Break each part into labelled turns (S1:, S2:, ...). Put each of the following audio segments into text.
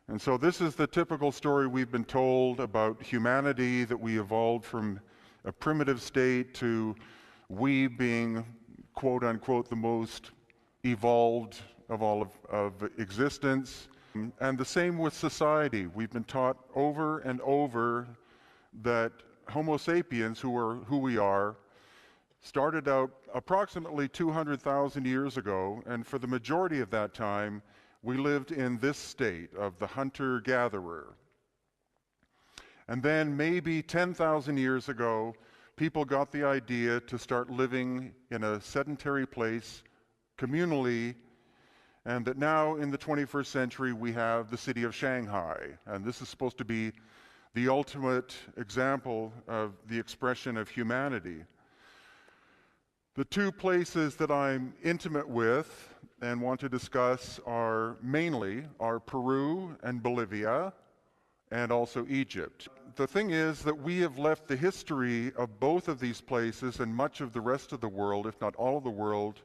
S1: And so this is the typical story we've been told about humanity, that we evolved from a primitive state to we being, quote unquote, the most evolved of all of existence. And the same with society. We've been taught over and over that Homo sapiens, who we are, started out approximately 200,000 years ago, and for the majority of that time, we lived in this state of the hunter-gatherer. And then maybe 10,000 years ago, people got the idea to start living in a sedentary place, communally, and that now in the 21st century we have the city of Shanghai. And this is supposed to be the ultimate example of the expression of humanity. The two places that I'm intimate with and want to discuss are mainly Peru and Bolivia, and also Egypt. The thing is that we have left the history of both of these places and much of the rest of the world, if not all of the world,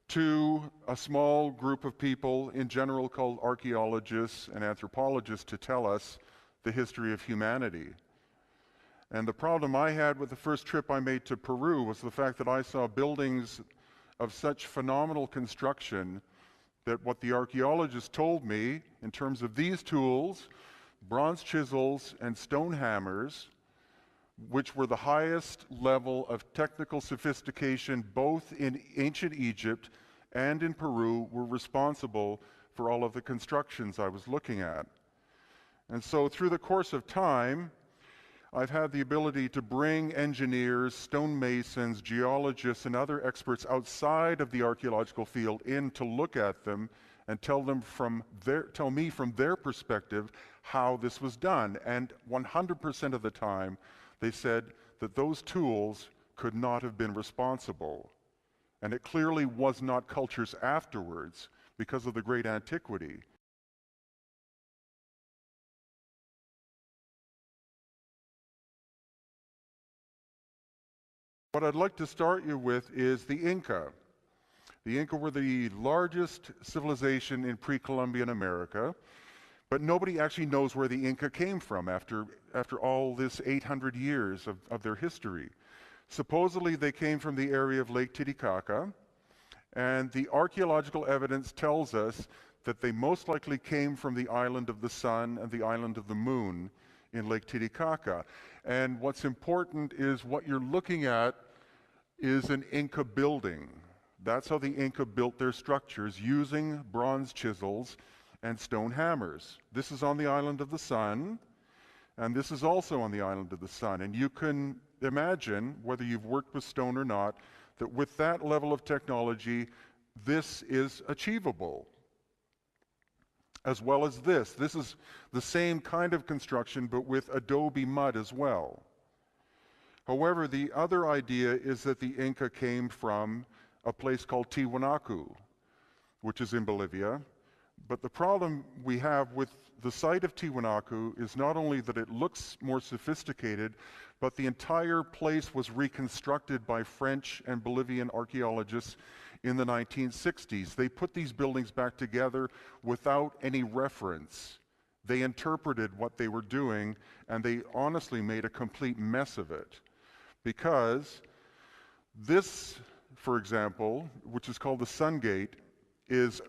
S1: to a small group of people, in general called archaeologists and anthropologists, to tell us the history of humanity. And the problem I had with the first trip I made to Peru was the fact that I saw buildings of such phenomenal construction that what the archaeologists told me in terms of these tools, bronze chisels and stone hammers, which were the highest level of technical sophistication both in ancient Egypt and in Peru, were responsible for all of the constructions I was looking at. And so through the course of time, I've had the ability to bring engineers, stonemasons, geologists, and other experts outside of the archaeological field in to look at them and tell me from their perspective how this was done. And 100% of the time, they said that those tools could not have been responsible. And it clearly was not cultures afterwards because of the great antiquity. What I'd like to start you with is the Inca. The Inca were the largest civilization in pre-Columbian America, but nobody actually knows where the Inca came from after all this 800 years of their history. Supposedly they came from the area of Lake Titicaca, and the archaeological evidence tells us that they most likely came from the island of the Sun and the island of the Moon in Lake Titicaca. And what's important is what you're looking at is an Inca building. That's how the Inca built their structures, using bronze chisels and stone hammers. This is on the island of the Sun, and this is also on the island of the Sun. And you can imagine, whether you've worked with stone or not, that with that level of technology, this is achievable. As well as this. This is the same kind of construction, but with adobe mud as well. However, the other idea is that the Inca came from a place called Tiwanaku, which is in Bolivia. But the problem we have with the site of Tiwanaku is not only that it looks more sophisticated, but the entire place was reconstructed by French and Bolivian archaeologists in the 1960s. They put these buildings back together without any reference. They interpreted what they were doing, and they honestly made a complete mess of it. Because this, for example, which is called the Sun Gate, is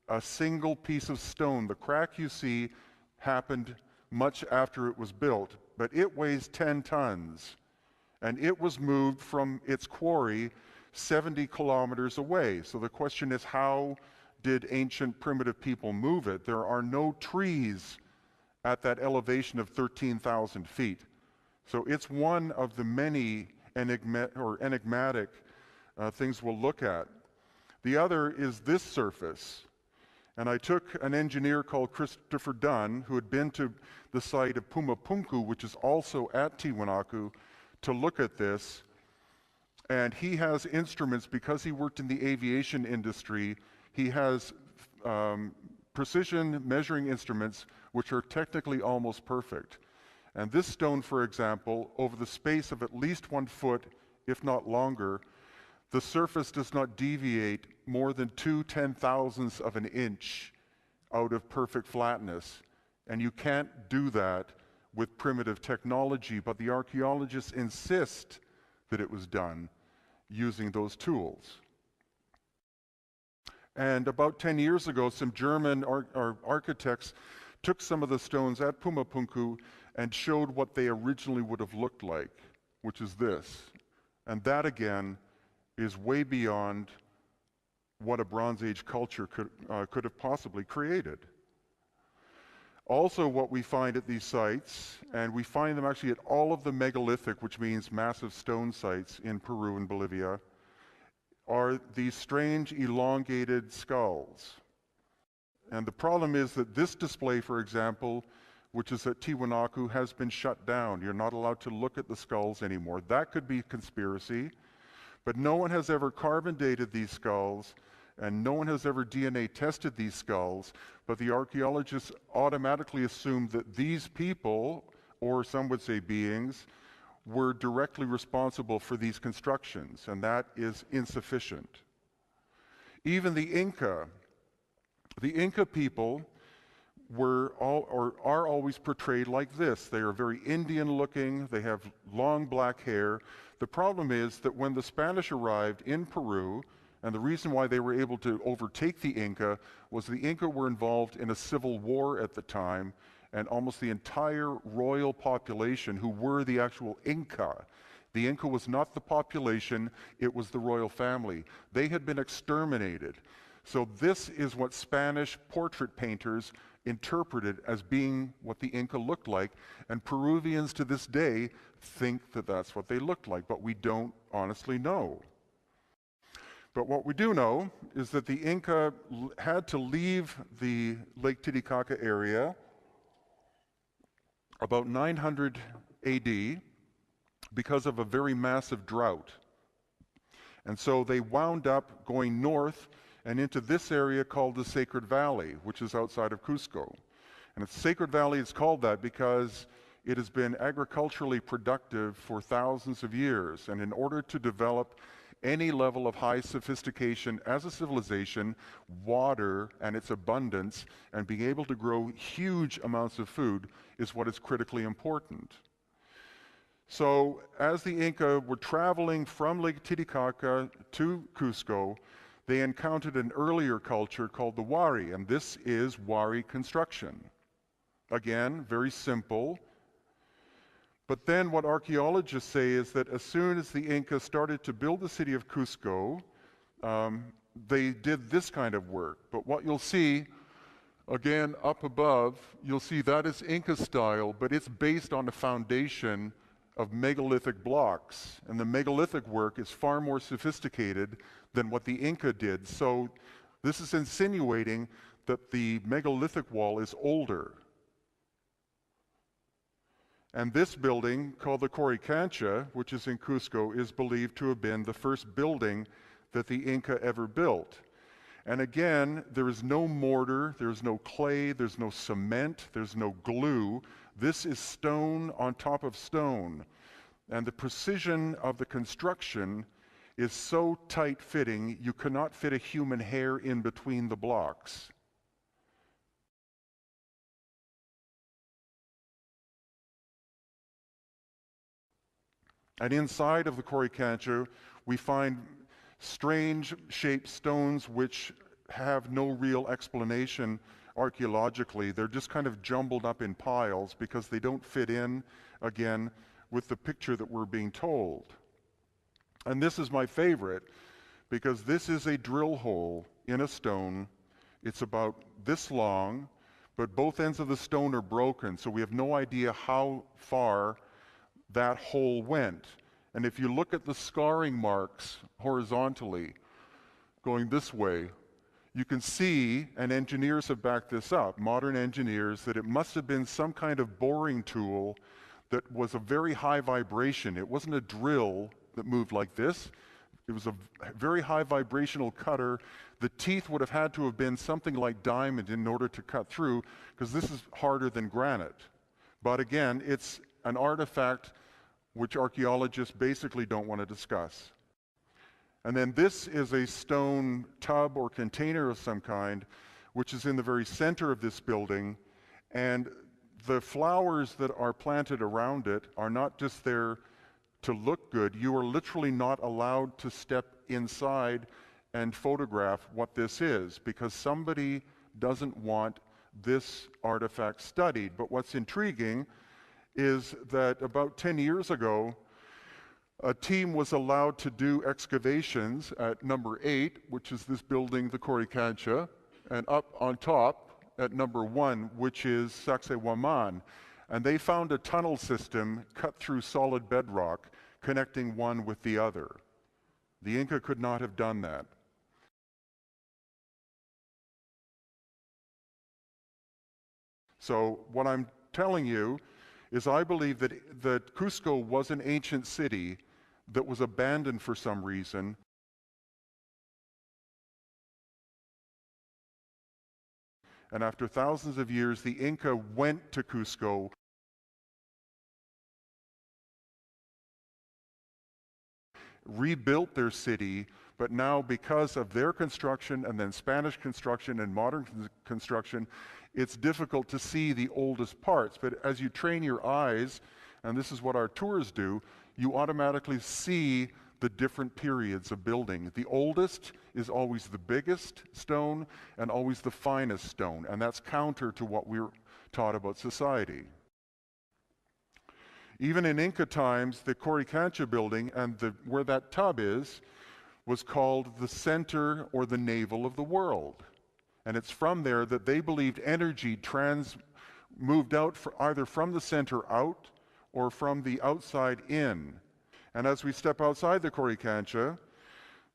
S1: a single piece of stone. The crack you see happened much after it was built, but it weighs 10 tons, and it was moved from its quarry 70 kilometers away. So the question is, how did ancient primitive people move it? There are no trees at that elevation of 13,000 feet. So it's one of the many enigmatic things we'll look at. The other is this surface. And I took an engineer called Christopher Dunn, who had been to the site of Pumapunku, which is also at Tiwanaku, to look at this. And he has instruments, because he worked in the aviation industry, he has precision measuring instruments which are technically almost perfect. And this stone, for example, over the space of at least 1 foot, if not longer, the surface does not deviate more than 2/10,000ths of an inch out of perfect flatness. And you can't do that with primitive technology, but the archaeologists insist that it was done using those tools. And about 10 years ago, some German architects took some of the stones at Pumapunku and showed what they originally would have looked like, which is this. And that, again, is way beyond what a Bronze Age culture could have possibly created. Also, what we find at these sites, and we find them actually at all of the megalithic, which means massive stone sites in Peru and Bolivia, are these strange elongated skulls. And the problem is that this display, for example, which is at Tiwanaku, has been shut down. You're not allowed to look at the skulls anymore. That could be conspiracy, but no one has ever carbon dated these skulls, and no one has ever DNA tested these skulls, but the archaeologists automatically assumed that these people, or some would say beings, were directly responsible for these constructions, and that is insufficient. Even the Inca people are always portrayed like this. They are very Indian looking, they have long black hair. The problem is that when the Spanish arrived in Peru, and the reason why they were able to overtake the Inca was the Inca were involved in a civil war at the time, and almost the entire royal population, who were the actual Inca. The Inca was not the population, it was the royal family. They had been exterminated. So this is what Spanish portrait painters interpreted as being what the Inca looked like, and Peruvians to this day think that that's what they looked like, but we don't honestly know. But what we do know is that the Inca had to leave the Lake Titicaca area about 900 AD because of a very massive drought. And so they wound up going north and into this area called the Sacred Valley, which is outside of Cusco. And the Sacred Valley is called that because it has been agriculturally productive for thousands of years. And in order to develop any level of high sophistication as a civilization, water and its abundance and being able to grow huge amounts of food is what is critically important. So as the Inca were traveling from Lake Titicaca to Cusco, they encountered an earlier culture called the Wari, and this is Wari construction. Again, very simple. But then what archaeologists say is that as soon as the Inca started to build the city of Cusco, they did this kind of work. But what you'll see, again, up above, you'll see that is Inca style, but it's based on a foundation of megalithic blocks. And the megalithic work is far more sophisticated than what the Inca did. So this is insinuating that the megalithic wall is older. And this building, called the Coricancha, which is in Cusco, is believed to have been the first building that the Inca ever built. And again, there is no mortar, there's no clay, there's no cement, there's no glue. This is stone on top of stone. And the precision of the construction is so tight-fitting, you cannot fit a human hair in between the blocks. And inside of the Coricancha, we find strange shaped stones which have no real explanation archaeologically. They're just kind of jumbled up in piles because they don't fit in, again, with the picture that we're being told. And this is my favorite because this is a drill hole in a stone. It's about this long, but both ends of the stone are broken, so we have no idea how far that hole went. And if you look at the scarring marks horizontally, going this way, you can see, and engineers have backed this up, modern engineers, that it must have been some kind of boring tool that was a very high vibration. It wasn't a drill that moved like this. It was a very high vibrational cutter. The teeth would have had to have been something like diamond in order to cut through, because this is harder than granite. But again, it's an artifact which archaeologists basically don't want to discuss. And then this is a stone tub or container of some kind, which is in the very center of this building. And the flowers that are planted around it are not just there to look good. You are literally not allowed to step inside and photograph what this is because somebody doesn't want this artifact studied. But what's intriguing is that about 10 years ago, a team was allowed to do excavations at number 8, which is this building, the Coricancha, and up on top at number 1, which is Sacsayhuaman. And they found a tunnel system cut through solid bedrock, connecting one with the other. The Inca could not have done that. So what I'm telling you is I believe that Cusco was an ancient city that was abandoned for some reason. And after thousands of years, the Inca went to Cusco, rebuilt their city, but now because of their construction and then Spanish construction and modern construction, it's difficult to see the oldest parts. But as you train your eyes, and this is what our tours do, you automatically see the different periods of building. The oldest is always the biggest stone and always the finest stone, and that's counter to what we're taught about society. Even in Inca times, the Coricancha building and where that tub is was called the center or the navel of the world. And it's from there that they believed energy moved out either from the center out or from the outside in. And as we step outside the Coricancha,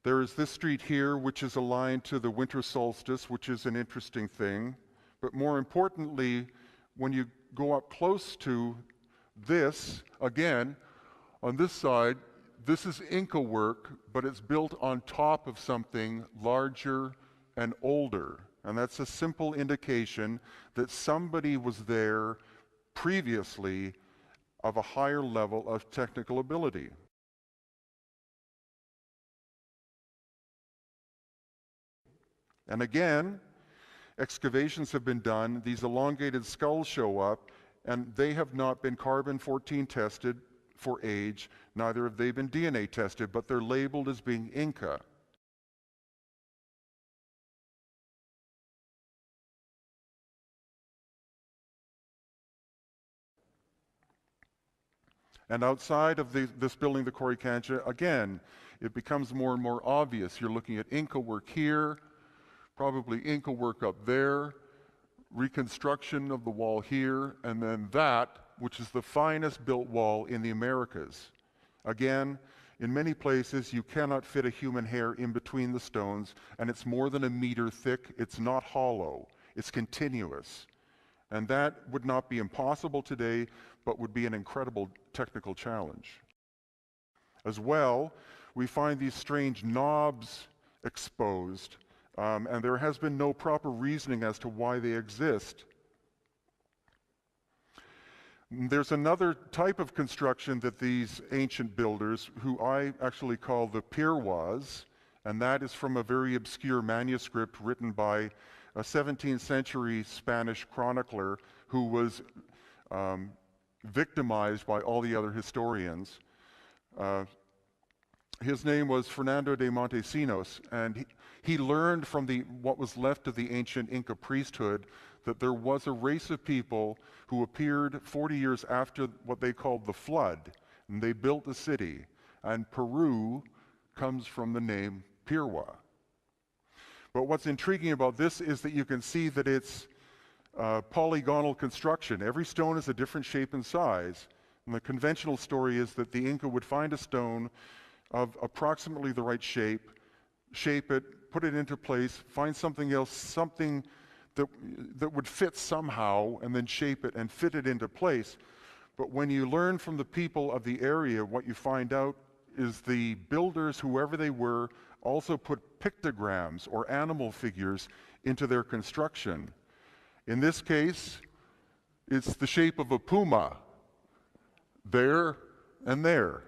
S1: there is this street here which is aligned to the winter solstice, which is an interesting thing. But more importantly, when you go up close to this, again, on this side, this is Inca work, but it's built on top of something larger and older. And that's a simple indication that somebody was there previously of a higher level of technical ability. And again, excavations have been done. These elongated skulls show up, and they have not been carbon-14 tested for age, neither have they been DNA tested, but they're labeled as being Inca. And outside of this building, the Coricancha, again, it becomes more and more obvious. You're looking at Inca work here, probably Inca work up there, reconstruction of the wall here, and then that, which is the finest built wall in the Americas. Again, in many places, you cannot fit a human hair in between the stones, and it's more than a meter thick. It's not hollow. It's continuous. And that would not be impossible today, but would be an incredible technical challenge. As well, we find these strange knobs exposed, and there has been no proper reasoning as to why they exist. There's another type of construction that these ancient builders, who I actually call the Pirwas, and that is from a very obscure manuscript written by a 17th century Spanish chronicler who was victimized by all the other historians. His name was Fernando de Montesinos, and he learned from what was left of the ancient Inca priesthood that there was a race of people who appeared 40 years after what they called the flood, and they built a city. And Peru comes from the name Pirwa. But what's intriguing about this is that you can see that it's polygonal construction. Every stone is a different shape and size. And the conventional story is that the Inca would find a stone of approximately the right shape it, put it into place, find something else, something that would fit somehow, and then shape it and fit it into place. But when you learn from the people of the area, what you find out is the builders, whoever they were, also put pictograms or animal figures into their construction. In this case, it's the shape of a puma, there and there.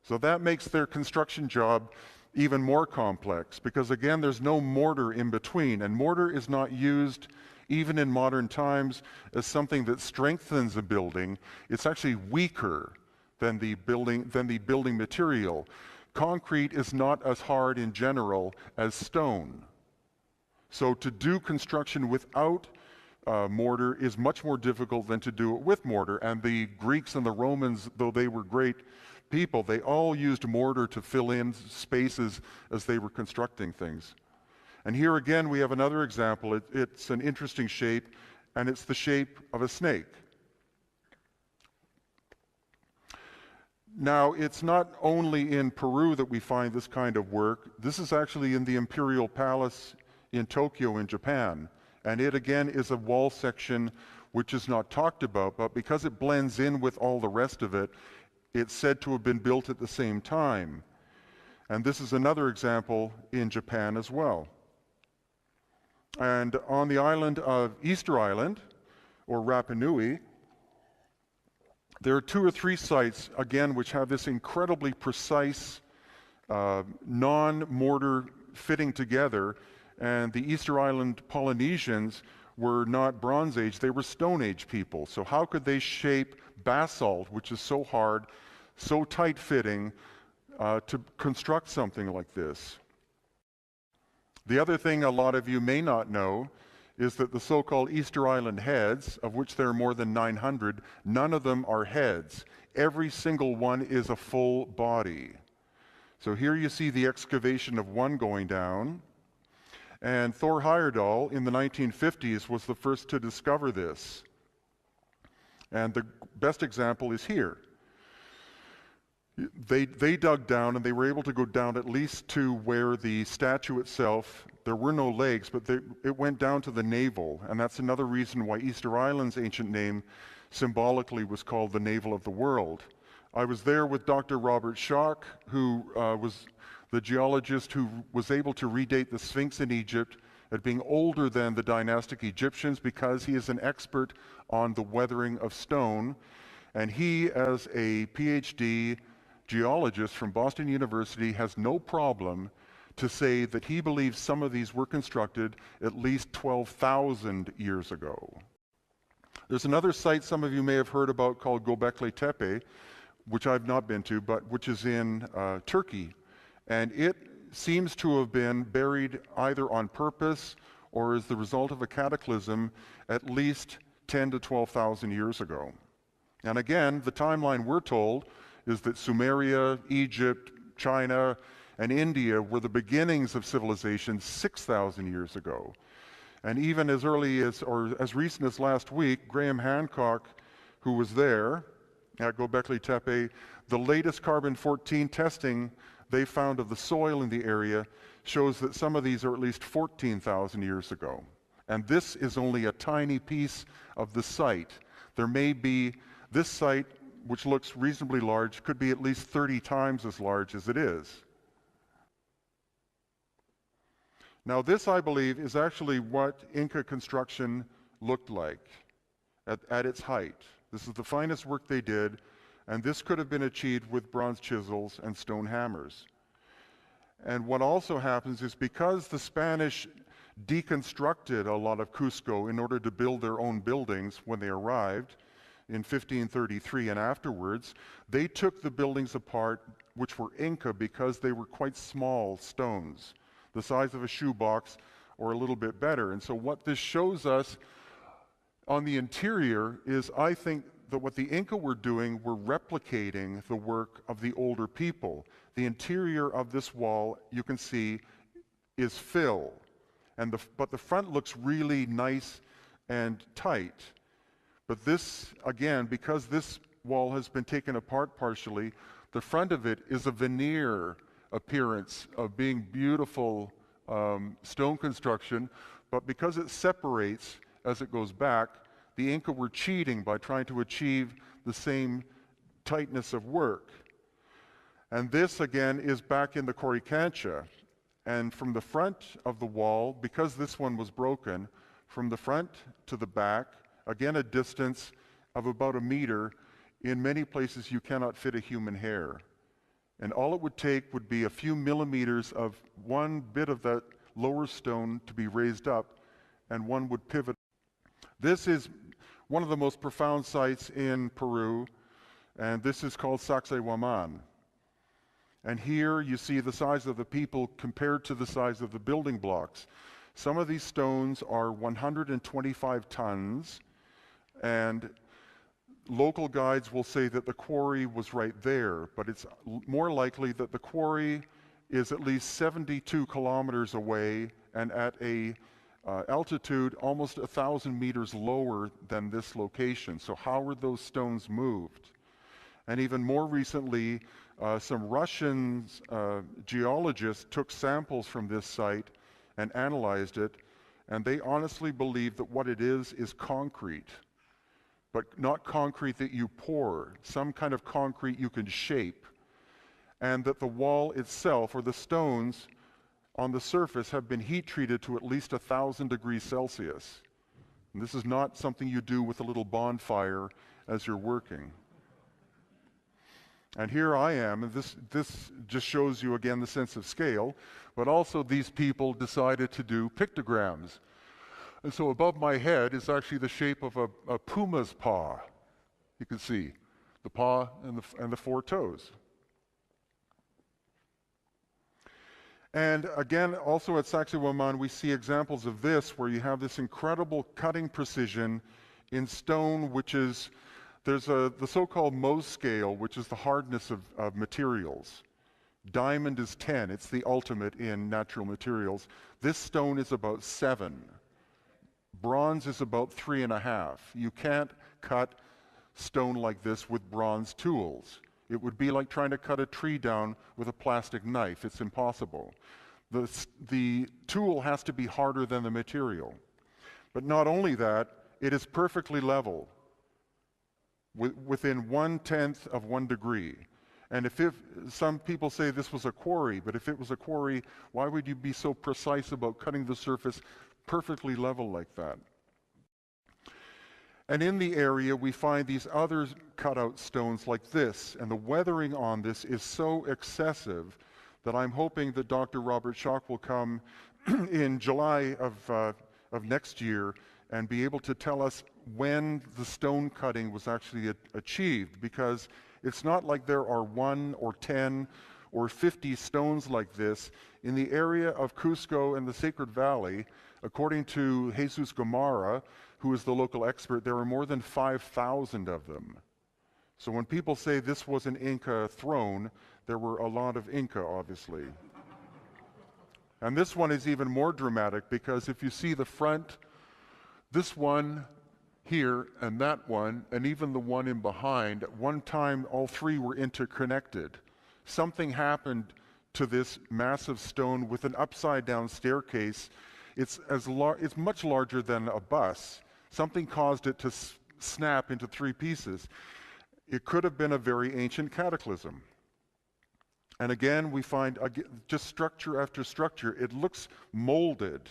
S1: So that makes their construction job even more complex because, again, there's no mortar in between, and mortar is not used even in modern times, as something that strengthens a building. It's actually weaker than the building material. Concrete is not as hard in general as stone. So to do construction without mortar is much more difficult than to do it with mortar. And the Greeks and the Romans, though they were great people, they all used mortar to fill in spaces as they were constructing things. And here again we have another example. It's an interesting shape, and it's the shape of a snake. Now, it's not only in Peru that we find this kind of work. This is actually in the Imperial Palace in Tokyo in Japan. And it again is a wall section which is not talked about, but because it blends in with all the rest of it, it's said to have been built at the same time. And this is another example in Japan as well. And on the island of Easter Island, or Rapa Nui, there are 2 or 3 sites, again, which have this incredibly precise non-mortar fitting together. And the Easter Island Polynesians were not Bronze Age, they were Stone Age people. So how could they shape basalt, which is so hard, so tight-fitting, to construct something like this? The other thing a lot of you may not know is that the so-called Easter Island heads, of which there are more than 900, none of them are heads. Every single one is a full body. So here you see the excavation of one going down. And Thor Heyerdahl in the 1950s was the first to discover this. And the best example is here. They dug down, and they were able to go down at least to where the statue itself, there were no legs, but it went down to the navel. And that's another reason why Easter Island's ancient name symbolically was called the navel of the world. I was there with Dr. Robert Schock, who was the geologist who was able to redate the Sphinx in Egypt as being older than the dynastic Egyptians, because he is an expert on the weathering of stone. And he, as a PhD geologist from Boston University, has no problem to say that he believes some of these were constructed at least 12,000 years ago. There's another site some of you may have heard about called Göbekli Tepe, which I've not been to, but which is in Turkey. And it seems to have been buried either on purpose or as the result of a cataclysm at least 10 to 12,000 years ago. And again, the timeline we're told is that Sumeria, Egypt, China, and India were the beginnings of civilization 6,000 years ago. And even as early as, or as recent as last week, Graham Hancock, who was there at Göbekli Tepe, the latest carbon-14 testing they found of the soil in the area shows that some of these are at least 14,000 years ago. And this is only a tiny piece of the site. There may be, this site, which looks reasonably large, could be at least 30 times as large as it is. Now this, I believe, is actually what Inca construction looked like at its height. This is the finest work they did, and this could have been achieved with bronze chisels and stone hammers. And what also happens is, because the Spanish deconstructed a lot of Cusco in order to build their own buildings when they arrived in 1533 and afterwards, they took the buildings apart which were Inca because they were quite small stones, the size of a shoebox or a little bit better. And so what this shows us on the interior is, I think, that what the Inca were doing were replicating the work of the older people. The interior of this wall, you can see, is fill. But the front looks really nice and tight. But this, again, because this wall has been taken apart partially, the front of it is a veneer appearance of being beautiful stone construction, but because it separates as it goes back, the Inca were cheating by trying to achieve the same tightness of work. And this, again, is back in the Coricancha. And from the front of the wall, because this one was broken, from the front to the back, again a distance of about 1 meter, in many places you cannot fit a human hair. And all it would take would be a few millimeters of one bit of that lower stone to be raised up, and one would pivot. This is one of the most profound sites in Peru, and this is called Sacsayhuaman. And here you see the size of the people compared to the size of the building blocks. Some of these stones are 125 tons, and local guides will say that the quarry was right there, but it's more likely that the quarry is at least 72 kilometers away and at a altitude almost 1,000 meters lower than this location. So how were those stones moved? And even more recently, some Russian geologists took samples from this site and analyzed it, and they honestly believe that what it is concrete, but not concrete that you pour, some kind of concrete you can shape, and that the wall itself, or the stones on the surface, have been heat treated to at least 1,000 degrees Celsius. And this is not something you do with a little bonfire as you're working. And here I am, and this just shows you again the sense of scale, but also these people decided to do pictograms. And so above my head is actually the shape of a puma's paw. You can see the paw and the four toes. And again, also at Sacsayhuaman, we see examples of this, where you have this incredible cutting precision in stone, which is, there's the so-called Mohs scale, which is the hardness of materials. Diamond is 10, it's the ultimate in natural materials. This stone is about 7. Bronze is about 3.5. You can't cut stone like this with bronze tools. It would be like trying to cut a tree down with a plastic knife. It's impossible. The tool has to be harder than the material. But not only that, it is perfectly level, within 1/10 of 1 degree. And if some people say this was a quarry, but if it was a quarry, why would you be so precise about cutting the surface perfectly level like that? And in the area, we find these other cutout stones like this, and the weathering on this is so excessive that I'm hoping that Dr. Robert Schock will come in July of next year and be able to tell us when the stone cutting was actually achieved, because it's not like there are 1 or 10 or 50 stones like this. In the area of Cusco and the Sacred Valley, according to Jesus Gomara, who is the local expert, there are more than 5,000 of them. So when people say this was an Inca throne, there were a lot of Inca, obviously. And this one is even more dramatic, because if you see the front, this one here and that one, and even the one in behind, at one time all 3 were interconnected. Something happened to this massive stone with an upside down staircase. It's much larger than a bus. Something caused it to snap into 3 pieces. It could have been a very ancient cataclysm. And again, we find just structure after structure. It looks molded,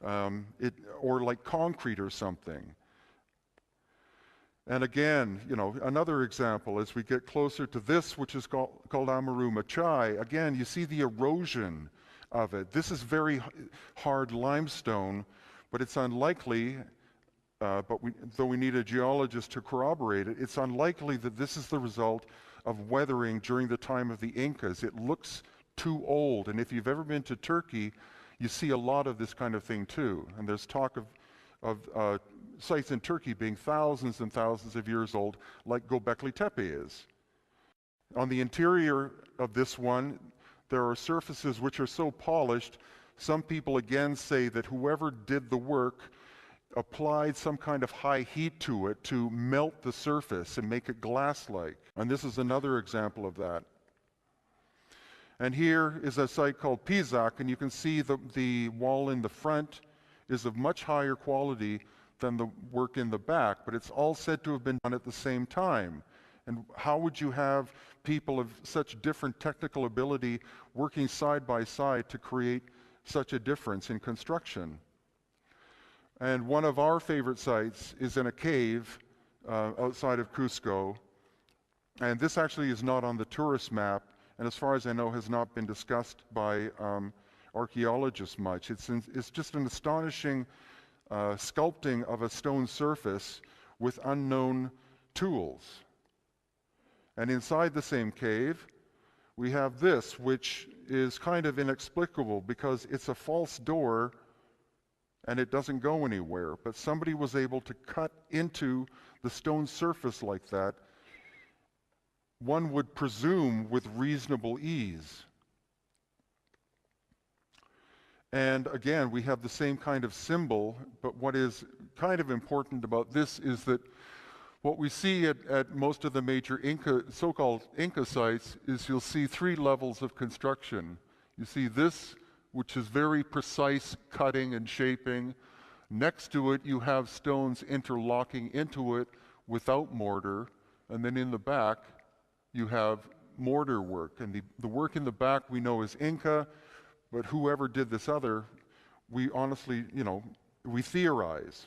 S1: or like concrete or something. And again, another example, as we get closer to this, which is called Amaru Machai, again, you see the erosion of it. This is very hard limestone, but it's unlikely, though we need a geologist to corroborate it, it's unlikely that this is the result of weathering during the time of the Incas. It looks too old, and if you've ever been to Turkey, you see a lot of this kind of thing too. And there's talk of sites in Turkey being thousands and thousands of years old, like Göbekli Tepe is. On the interior of this one, there are surfaces which are so polished, some people again say that whoever did the work applied some kind of high heat to it to melt the surface and make it glass-like. And this is another example of that. And here is a site called Pisac, and you can see the wall in the front is of much higher quality than the work in the back, but it's all said to have been done at the same time. And how would you have people of such different technical ability working side by side to create such a difference in construction? And one of our favorite sites is in a cave outside of Cusco. And this actually is not on the tourist map, and as far as I know has not been discussed by archaeologists much. It's just an astonishing sculpting of a stone surface with unknown tools. And inside the same cave, we have this, which is kind of inexplicable because it's a false door and it doesn't go anywhere. But somebody was able to cut into the stone surface like that, one would presume with reasonable ease. And again, we have the same kind of symbol, but what is kind of important about this is that what we see at most of the major so-called Inca sites is you'll see three levels of construction. You see this, which is very precise cutting and shaping. Next to it, you have stones interlocking into it without mortar. And then in the back, you have mortar work. And the work in the back we know is Inca, but whoever did this other, we honestly, we theorize.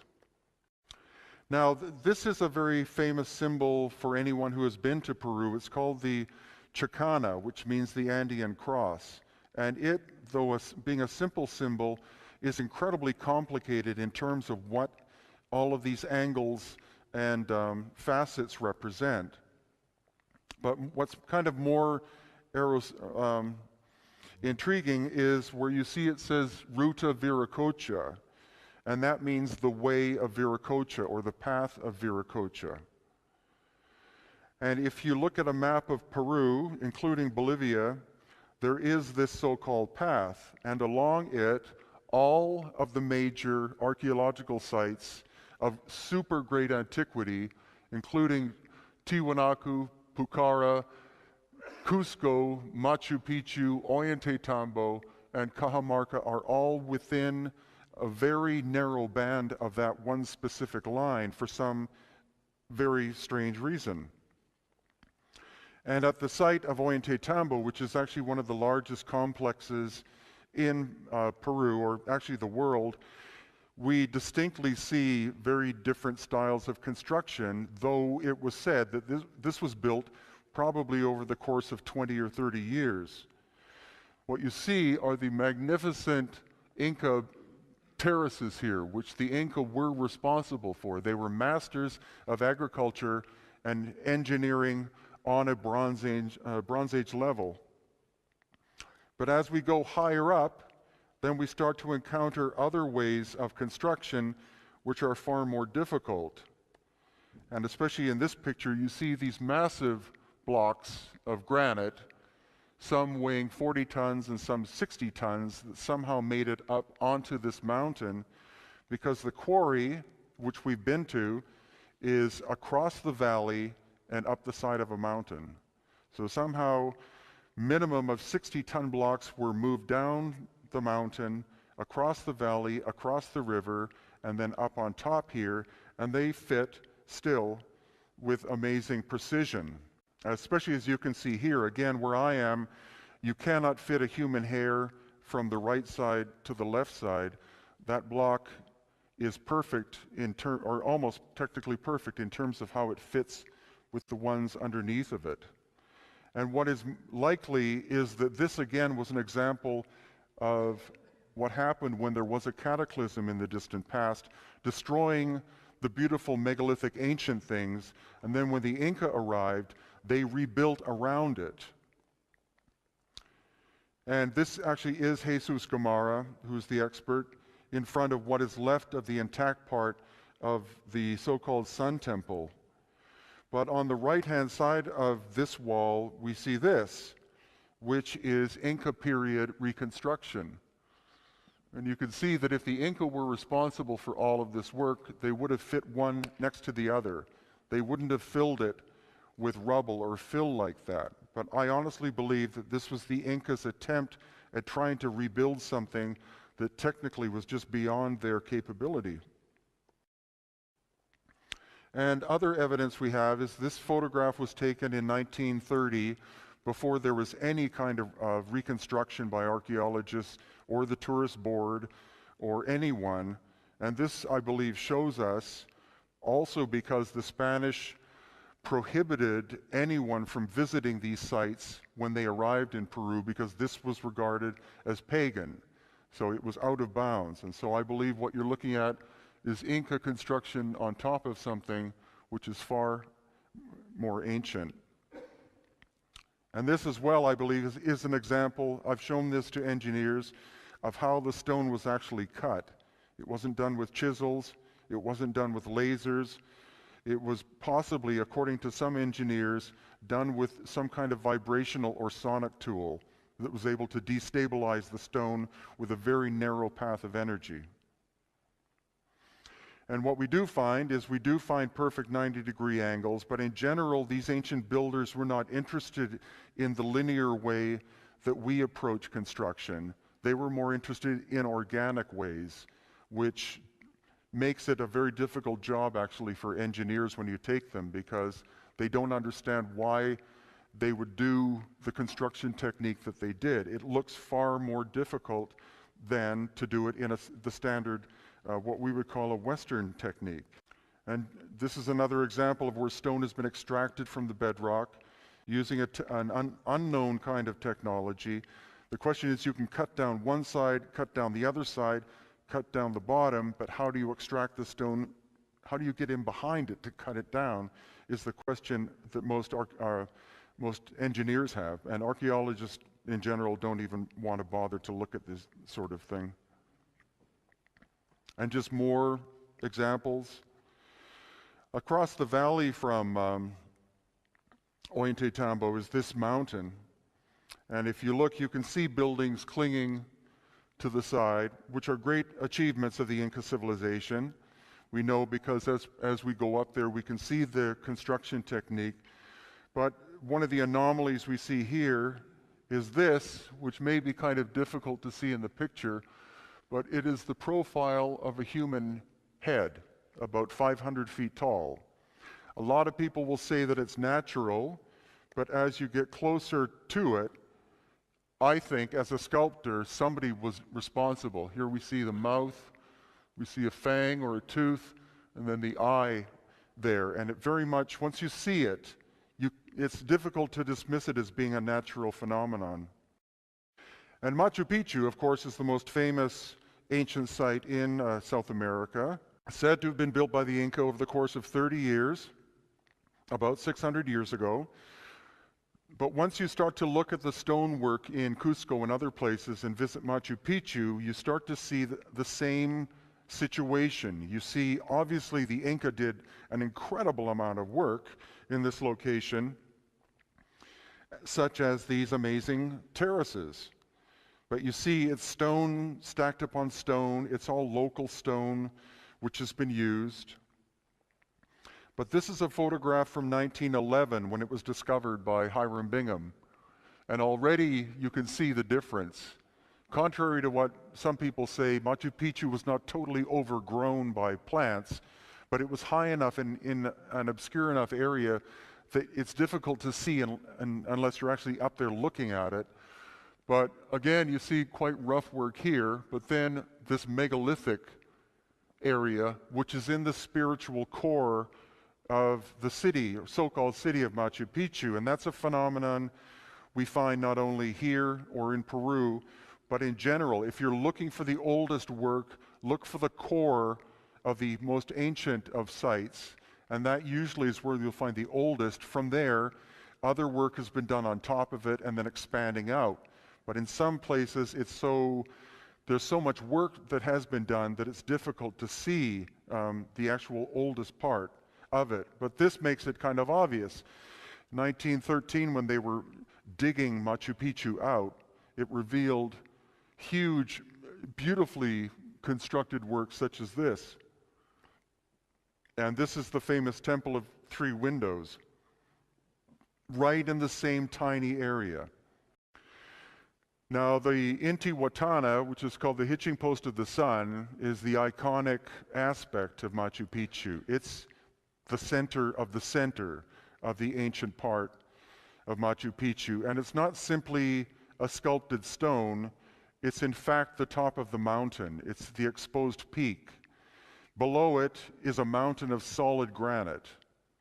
S1: Now, this is a very famous symbol for anyone who has been to Peru. It's called the Chicana, which means the Andean cross. And it, though being a simple symbol, is incredibly complicated in terms of what all of these angles and facets represent. But what's kind of more intriguing is where you see it says Ruta Viracocha, and that means the way of Viracocha or the path of Viracocha. And if you look at a map of Peru, including Bolivia, there is this so-called path, and along it, all of the major archaeological sites of super great antiquity, including Tiwanaku, Pucara, Cusco, Machu Picchu, Ollantaytambo, and Cajamarca are all within a very narrow band of that one specific line for some very strange reason. And at the site of Ollantaytambo, which is actually one of the largest complexes in Peru, or actually the world, we distinctly see very different styles of construction, though it was said that this was built probably over the course of 20 or 30 years. What you see are the magnificent Inca terraces here, which the Inca were responsible for. They were masters of agriculture and engineering on a Bronze Age level. But as we go higher up, then we start to encounter other ways of construction which are far more difficult. And especially in this picture, you see these massive blocks of granite, some weighing 40 tons and some 60 tons, that somehow made it up onto this mountain, because the quarry, which we've been to, is across the valley and up the side of a mountain. So somehow, minimum of 60-ton blocks were moved down the mountain, across the valley, across the river, and then up on top here, and they fit still with amazing precision. Especially as you can see here, again, where I am, you cannot fit a human hair from the right side to the left side. That block is perfect or almost technically perfect in terms of how it fits with the ones underneath of it. And what is likely is that this again was an example of what happened when there was a cataclysm in the distant past, destroying the beautiful megalithic ancient things, and then when the Inca arrived, they rebuilt around it. And this actually is Jesus Gamarra, who's the expert, in front of what is left of the intact part of the so-called Sun Temple. But on the right-hand side of this wall, we see this, which is Inca period reconstruction. And you can see that if the Inca were responsible for all of this work, they would have fit one next to the other. They wouldn't have filled it with rubble or fill like that. But I honestly believe that this was the Incas' attempt at trying to rebuild something that technically was just beyond their capability. And other evidence we have is this photograph was taken in 1930, before there was any kind of reconstruction by archaeologists or the tourist board or anyone. And this, I believe, shows us also because the Spanish prohibited anyone from visiting these sites when they arrived in Peru, because this was regarded as pagan. So it was out of bounds. And so I believe what you're looking at is Inca construction on top of something which is far more ancient. And this as well, I believe, is an example, I've shown this to engineers, of how the stone was actually cut. It wasn't done with chisels, it wasn't done with lasers, it was possibly, according to some engineers, done with some kind of vibrational or sonic tool that was able to destabilize the stone with a very narrow path of energy. And what we do find is we do find perfect 90-degree angles, but in general, these ancient builders were not interested in the linear way that we approach construction. They were more interested in organic ways, which makes it a very difficult job actually for engineers when you take them, because they don't understand why they would do the construction technique that they did. It looks far more difficult than to do it in the standard what we would call a Western technique. And this is another example of where stone has been extracted from the bedrock using an unknown kind of technology. The question is, you can cut down one side, cut down the other side, cut down the bottom, but how do you extract the stone? How do you get in behind it to cut it down is the question that most engineers have, and archaeologists in general don't even want to bother to look at this sort of thing. And just more examples. Across the valley from Ollantaytambo is this mountain. And if you look, you can see buildings clinging to the side, which are great achievements of the Inca civilization. We know because as we go up there, we can see the construction technique. But one of the anomalies we see here is this, which may be kind of difficult to see in the picture, but it is the profile of a human head, about 500 feet tall. A lot of people will say that it's natural, but as you get closer to it, I think as a sculptor, somebody was responsible. Here we see the mouth, we see a fang or a tooth, and then the eye there. And it very much, once you see it, it's difficult to dismiss it as being a natural phenomenon. And Machu Picchu, of course, is the most famous ancient site in South America, said to have been built by the Inca over the course of 30 years, about 600 years ago. But once you start to look at the stonework in Cusco and other places and visit Machu Picchu, you start to see the same situation. You see, obviously, the Inca did an incredible amount of work in this location, such as these amazing terraces. But you see, it's stone stacked upon stone. It's all local stone, which has been used. But this is a photograph from 1911 when it was discovered by Hiram Bingham. And already you can see the difference. Contrary to what some people say, Machu Picchu was not totally overgrown by plants, but it was high enough in an obscure enough area that it's difficult to see unless you're actually up there looking at it. But again, you see quite rough work here, but then this megalithic area, which is in the spiritual core of the city, or so-called city of Machu Picchu. And that's a phenomenon we find not only here or in Peru, but in general. If you're looking for the oldest work, look for the core of the most ancient of sites, and that usually is where you'll find the oldest. From there, other work has been done on top of it and then expanding out. But in some places, there's so much work that has been done that it's difficult to see the actual oldest part of it. But this makes it kind of obvious. 1913, when they were digging Machu Picchu out, it revealed huge, beautifully constructed works such as this. And this is the famous Temple of Three Windows, right in the same tiny area. Now, the Intihuatana, which is called the Hitching Post of the Sun, is the iconic aspect of Machu Picchu. It's the center of the ancient part of Machu Picchu. And it's not simply a sculpted stone, it's in fact the top of the mountain. It's the exposed peak. Below it is a mountain of solid granite,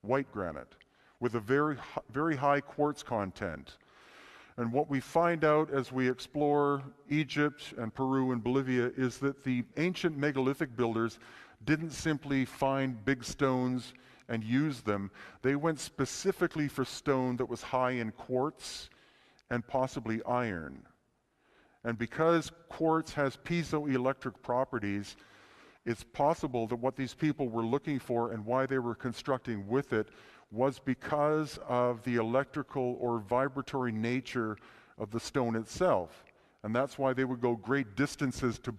S1: white granite, with a very high quartz content. And what we find out as we explore Egypt and Peru and Bolivia is that the ancient megalithic builders didn't simply find big stones and use them. They went specifically for stone that was high in quartz and possibly iron. And because quartz has piezoelectric properties, it's possible that what these people were looking for and why they were constructing with it was because of the electrical or vibratory nature of the stone itself. And that's why they would go great distances to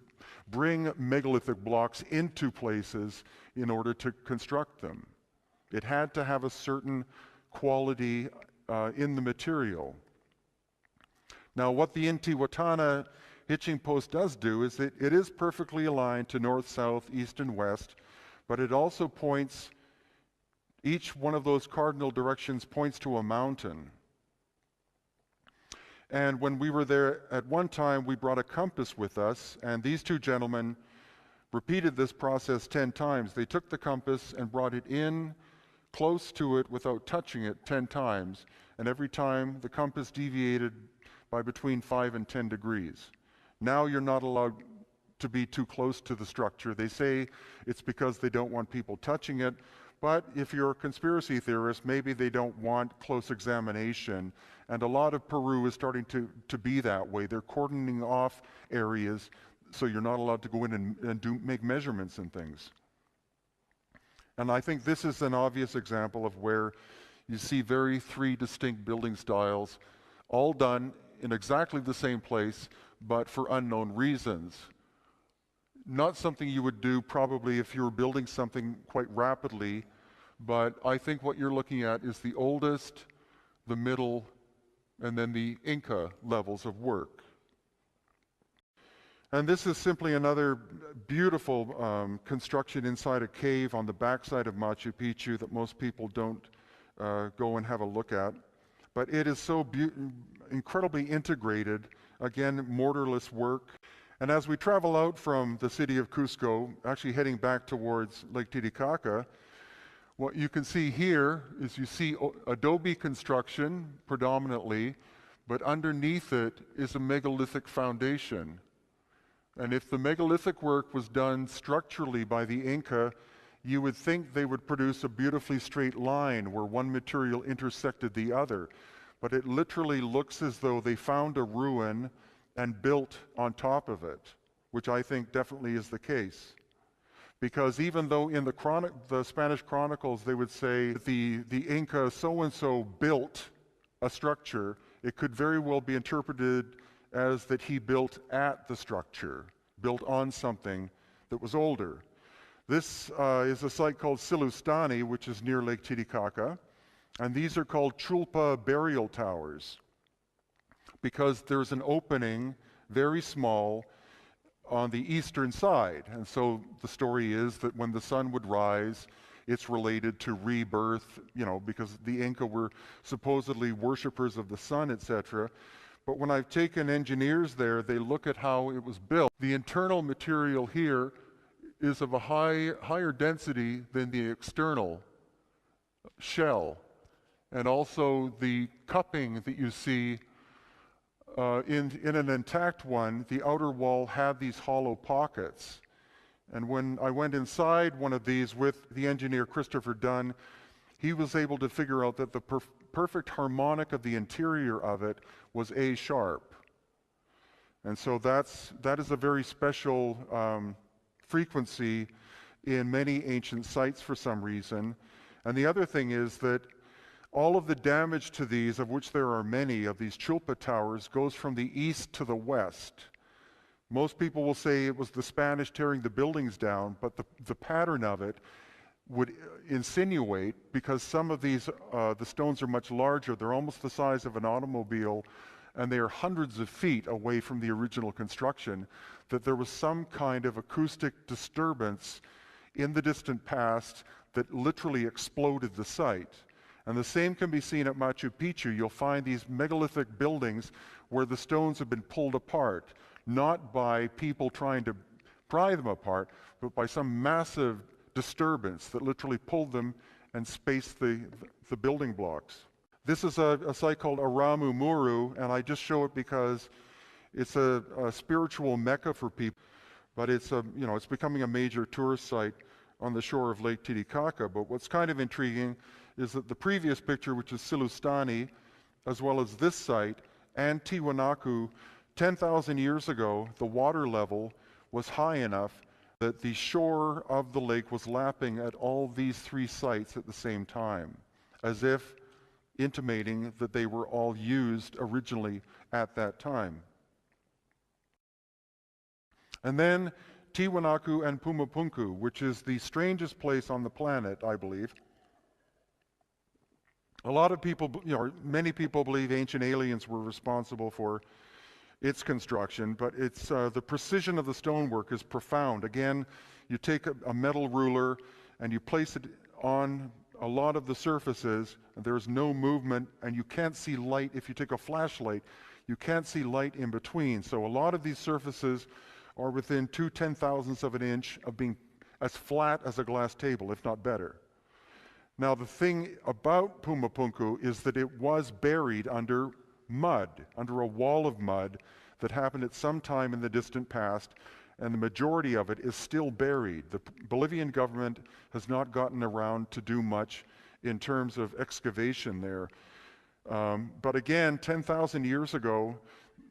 S1: bring megalithic blocks into places in order to construct them. It had to have a certain quality in the material. Now, what the Intihuatana hitching post does do is it is perfectly aligned to north, south, east, and west, but it also points, each one of those cardinal directions points to a mountain. And when we were there at one time, we brought a compass with us, and these two gentlemen repeated this process 10 times. They took the compass and brought it in close to it without touching it 10 times, and every time the compass deviated by between 5 and 10 degrees. Now you're not allowed to be too close to the structure. They say it's because they don't want people touching it, but if you're a conspiracy theorist, maybe they don't want close examination. And a lot of Peru is starting to be that way. They're cordoning off areas so you're not allowed to go in and make measurements and things. And I think this is an obvious example of where you see three distinct building styles, all done in exactly the same place, but for unknown reasons. Not something you would do probably if you were building something quite rapidly, but I think what you're looking at is the oldest, the middle, and then the Inca levels of work. And this is simply another beautiful construction inside a cave on the backside of Machu Picchu that most people don't go and have a look at. But it is so incredibly integrated, again, mortarless work. And as we travel out from the city of Cusco, actually heading back towards Lake Titicaca, what you can see here is you see adobe construction predominantly, but underneath it is a megalithic foundation. And if the megalithic work was done structurally by the Inca, you would think they would produce a beautifully straight line where one material intersected the other. But it literally looks as though they found a ruin and built on top of it, which I think definitely is the case. Because even though in the Spanish chronicles they would say the Inca so-and-so built a structure, it could very well be interpreted as that he built at the structure, built on something that was older. This is a site called Silustani, which is near Lake Titicaca, and these are called Chulpa burial towers because there's an opening, very small, on the eastern side. And so the story is that when the sun would rise, it's related to rebirth, because the Inca were supposedly worshipers of the sun, etc. But when I've taken engineers there, they look at how it was built. The internal material here is of a higher density than the external shell. And also the cupping that you see in an intact one, the outer wall had these hollow pockets. And when I went inside one of these with the engineer Christopher Dunn, he was able to figure out that the perfect harmonic of the interior of it was A sharp. And so that is a very special frequency in many ancient sites for some reason. And the other thing is that all of the damage to these, of which there are many of these Chulpa towers, goes from the east to the west. Most people will say it was the Spanish tearing the buildings down, but the pattern of it would insinuate, because some of these, the stones are much larger, they're almost the size of an automobile, and they are hundreds of feet away from the original construction, that there was some kind of acoustic disturbance in the distant past that literally exploded the site. And the same can be seen at Machu Picchu. You'll find these megalithic buildings where the stones have been pulled apart, not by people trying to pry them apart, but by some massive disturbance that literally pulled them and spaced the building blocks. This is a site called Aramu Muru, and I just show it because it's a spiritual mecca for people, but it's becoming a major tourist site on the shore of Lake Titicaca. But what's kind of intriguing is that the previous picture, which is Silustani, as well as this site, and Tiwanaku, 10,000 years ago, the water level was high enough that the shore of the lake was lapping at all these three sites at the same time, as if intimating that they were all used originally at that time. And then Tiwanaku and Pumapunku, which is the strangest place on the planet, I believe. A lot of people, many people believe ancient aliens were responsible for its construction, but it's the precision of the stonework is profound. Again, you take a metal ruler and you place it on a lot of the surfaces, and there's no movement, and you can't see light. If you take a flashlight, you can't see light in between. So a lot of these surfaces are within 2/10,000ths of an inch of being as flat as a glass table, if not better. Now, the thing about Pumapunku is that it was buried under mud, under a wall of mud that happened at some time in the distant past, and the majority of it is still buried. The Bolivian government has not gotten around to do much in terms of excavation there. But again, 10,000 years ago,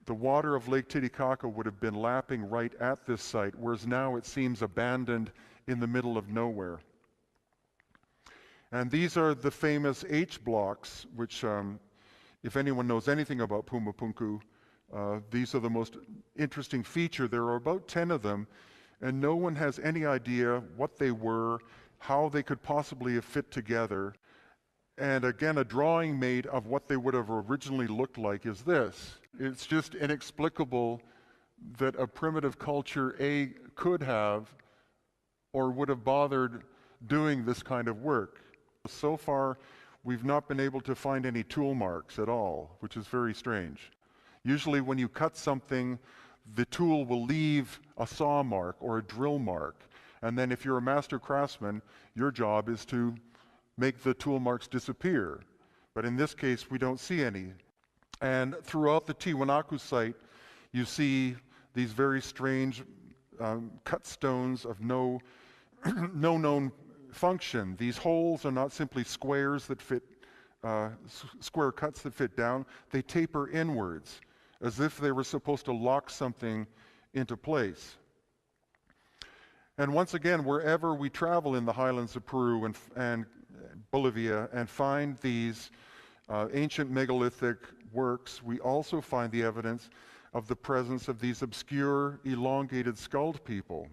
S1: the water of Lake Titicaca would have been lapping right at this site, whereas now it seems abandoned in the middle of nowhere. And these are the famous H blocks, which, if anyone knows anything about Pumapunku, these are the most interesting feature. There are about 10 of them, and no one has any idea what they were, how they could possibly have fit together. And again, a drawing made of what they would have originally looked like is this. It's just inexplicable that a primitive culture, could have or would have bothered doing this kind of work. So far, we've not been able to find any tool marks at all, which is very strange. Usually when you cut something, the tool will leave a saw mark or a drill mark. And then if you're a master craftsman, your job is to make the tool marks disappear. But in this case, we don't see any. And throughout the Tiwanaku site, you see these very strange cut stones of no known function. These holes are not simply squares that fit, square cuts that fit down. They taper inwards, as if they were supposed to lock something into place. And once again, wherever we travel in the highlands of Peru and Bolivia and find these ancient megalithic works, we also find the evidence of the presence of these obscure, elongated skulled people.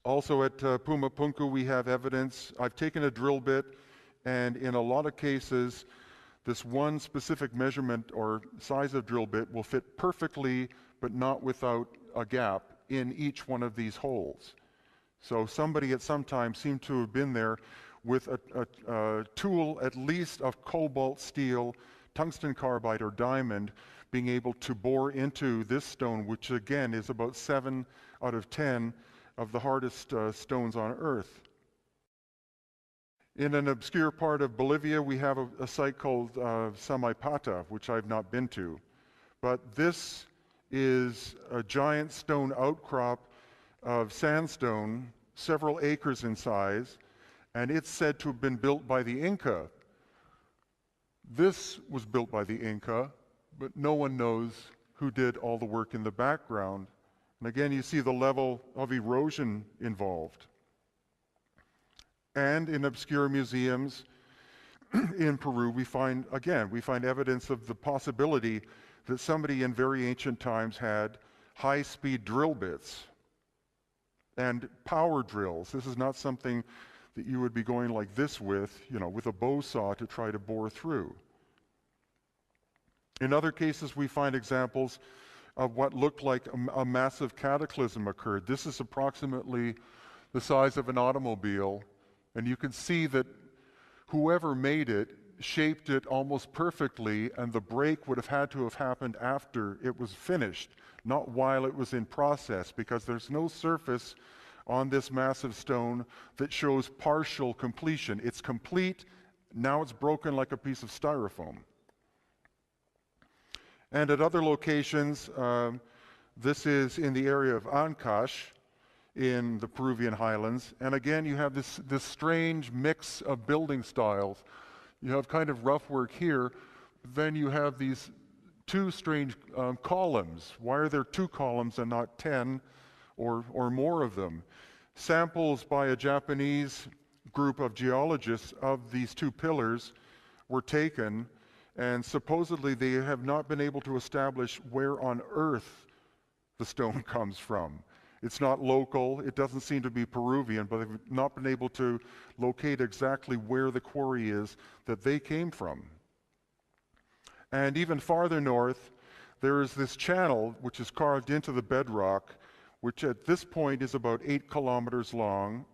S1: Also at Pumapunku, we have evidence. I've taken a drill bit, and in a lot of cases, this one specific measurement or size of drill bit will fit perfectly, but not without a gap in each one of these holes. So somebody at some time seemed to have been there with a tool at least of cobalt steel, tungsten carbide, or diamond, being able to bore into this stone, which again is about 7 out of 10 of the hardest stones on Earth. In an obscure part of Bolivia, we have a site called Samaipata, which I've not been to. But this is a giant stone outcrop of sandstone, several acres in size, and it's said to have been built by the Inca. This was built by the Inca, but no one knows who did all the work in the background. And again, you see the level of erosion involved. And in obscure museums in Peru, we find evidence of the possibility that somebody in very ancient times had high-speed drill bits and power drills. This is not something that you would be going like this with a bow saw to try to bore through. In other cases, we find examples of what looked like a massive cataclysm occurred. This is approximately the size of an automobile, and you can see that whoever made it shaped it almost perfectly, and the break would have had to have happened after it was finished, not while it was in process, because there's no surface on this massive stone that shows partial completion. It's complete, now it's broken like a piece of styrofoam. And at other locations, this is in the area of Ancash in the Peruvian highlands. And again, you have this strange mix of building styles. You have kind of rough work here, then you have these two strange columns. Why are there two columns and not 10 or more of them? Samples by a Japanese group of geologists of these two pillars were taken, and supposedly they have not been able to establish where on earth the stone comes from. It's not local, it doesn't seem to be Peruvian, but they've not been able to locate exactly where the quarry is that they came from. And even farther north, there is this channel which is carved into the bedrock, which at this point is about 8 kilometers long,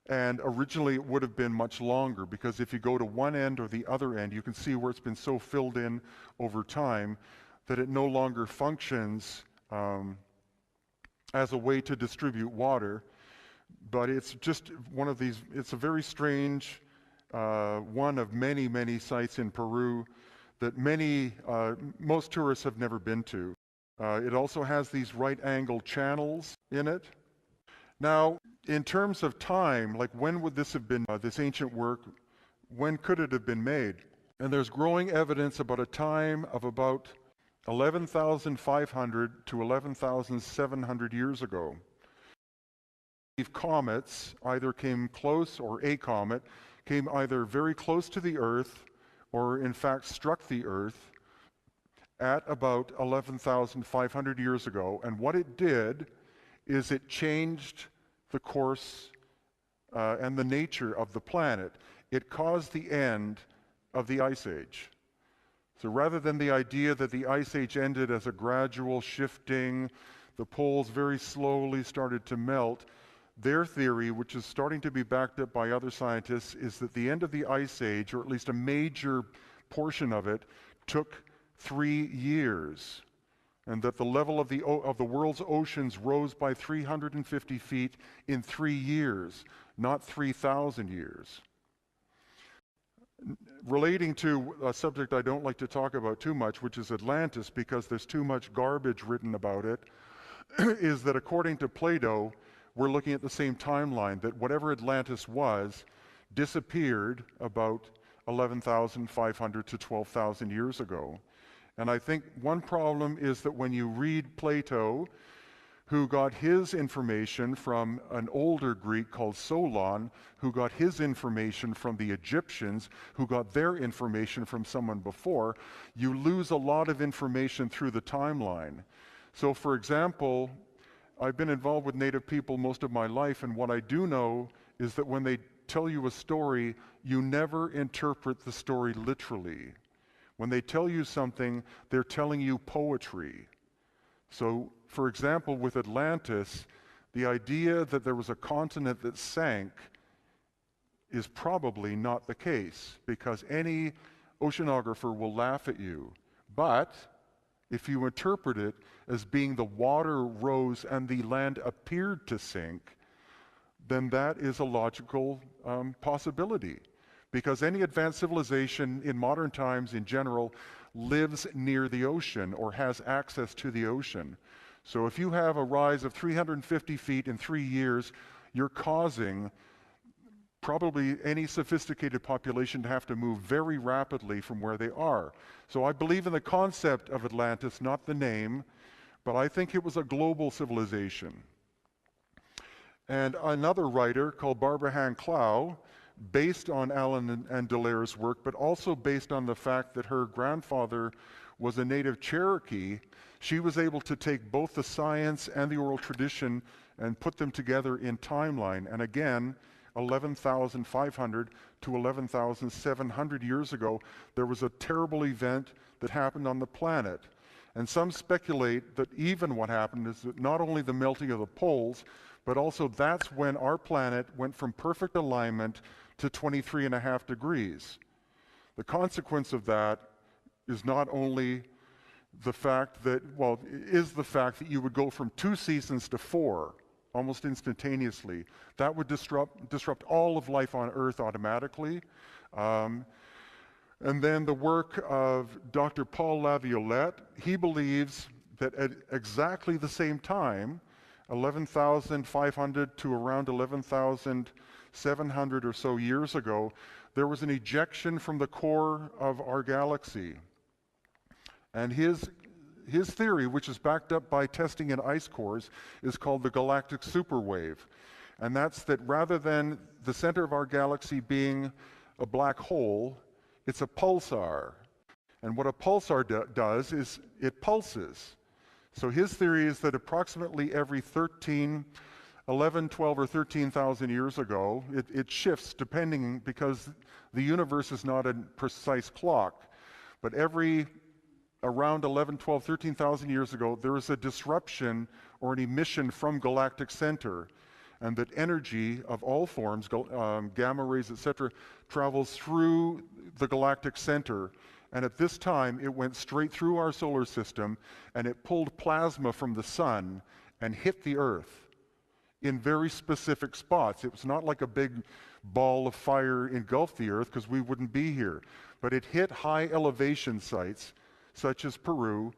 S1: and originally it would have been much longer, because if you go to one end or the other end, you can see where it's been so filled in over time that it no longer functions as a way to distribute water. But it's just one of these, it's a very strange one of many, many sites in Peru that most tourists have never been to. It also has these right-angled channels in it. Now, in terms of time, like when would this have been, this ancient work, when could it have been made? And there's growing evidence about a time of about 11,500 to 11,700 years ago. Comets either came close, or a comet came either very close to the Earth or in fact struck the Earth at about 11,500 years ago. And what it did is it changed the course and the nature of the planet. It caused the end of the Ice Age. So rather than the idea that the Ice Age ended as a gradual shifting, the poles very slowly started to melt, their theory, which is starting to be backed up by other scientists, is that the end of the Ice Age, or at least a major portion of it, took 3 years, and that the level of the world's oceans rose by 350 feet in 3 years, not 3,000 years. Relating to a subject I don't like to talk about too much, which is Atlantis, because there's too much garbage written about it, is that according to Plato, we're looking at the same timeline, that whatever Atlantis was disappeared about 11,500 to 12,000 years ago. And I think one problem is that when you read Plato, who got his information from an older Greek called Solon, who got his information from the Egyptians, who got their information from someone before, you lose a lot of information through the timeline. So for example, I've been involved with Native people most of my life, and what I do know is that when they tell you a story, you never interpret the story literally. When they tell you something, they're telling you poetry. So, for example, with Atlantis, the idea that there was a continent that sank is probably not the case, because any oceanographer will laugh at you. But if you interpret it as being the water rose and the land appeared to sink, then that is a logical possibility. Because any advanced civilization in modern times in general lives near the ocean or has access to the ocean. So if you have a rise of 350 feet in 3 years, you're causing probably any sophisticated population to have to move very rapidly from where they are. So I believe in the concept of Atlantis, not the name, but I think it was a global civilization. And another writer called Barbara Han Clow, based on Allen and Dallaire's work, but also based on the fact that her grandfather was a native Cherokee, she was able to take both the science and the oral tradition and put them together in timeline. And again, 11,500 to 11,700 years ago, there was a terrible event that happened on the planet. And some speculate that even what happened is that not only the melting of the poles, but also that's when our planet went from perfect alignment to 23.5 degrees. The consequence of that is not only the fact that, is the fact that you would go from 2 seasons to 4 almost instantaneously. That would disrupt all of life on Earth automatically. And then the work of Dr. Paul Laviolette, he believes that at exactly the same time, 11,500 to around 11,700 or so years ago, there was an ejection from the core of our galaxy. And his theory, which is backed up by testing in ice cores, is called the galactic superwave. And that's that rather than the center of our galaxy being a black hole, it's a pulsar. And what a pulsar does is it pulses. So his theory is that approximately every 11, 12, or 13,000 years ago, it shifts depending, because the universe is not a precise clock. But around 11, 12, 13,000 years ago, there is a disruption or an emission from galactic center, and that energy of all forms, gamma rays, etc., travels through the galactic center. And at this time, it went straight through our solar system, and it pulled plasma from the sun and hit the Earth in very specific spots. It was not like a big ball of fire engulfed the Earth, because we wouldn't be here. But it hit high elevation sites, such as Peru,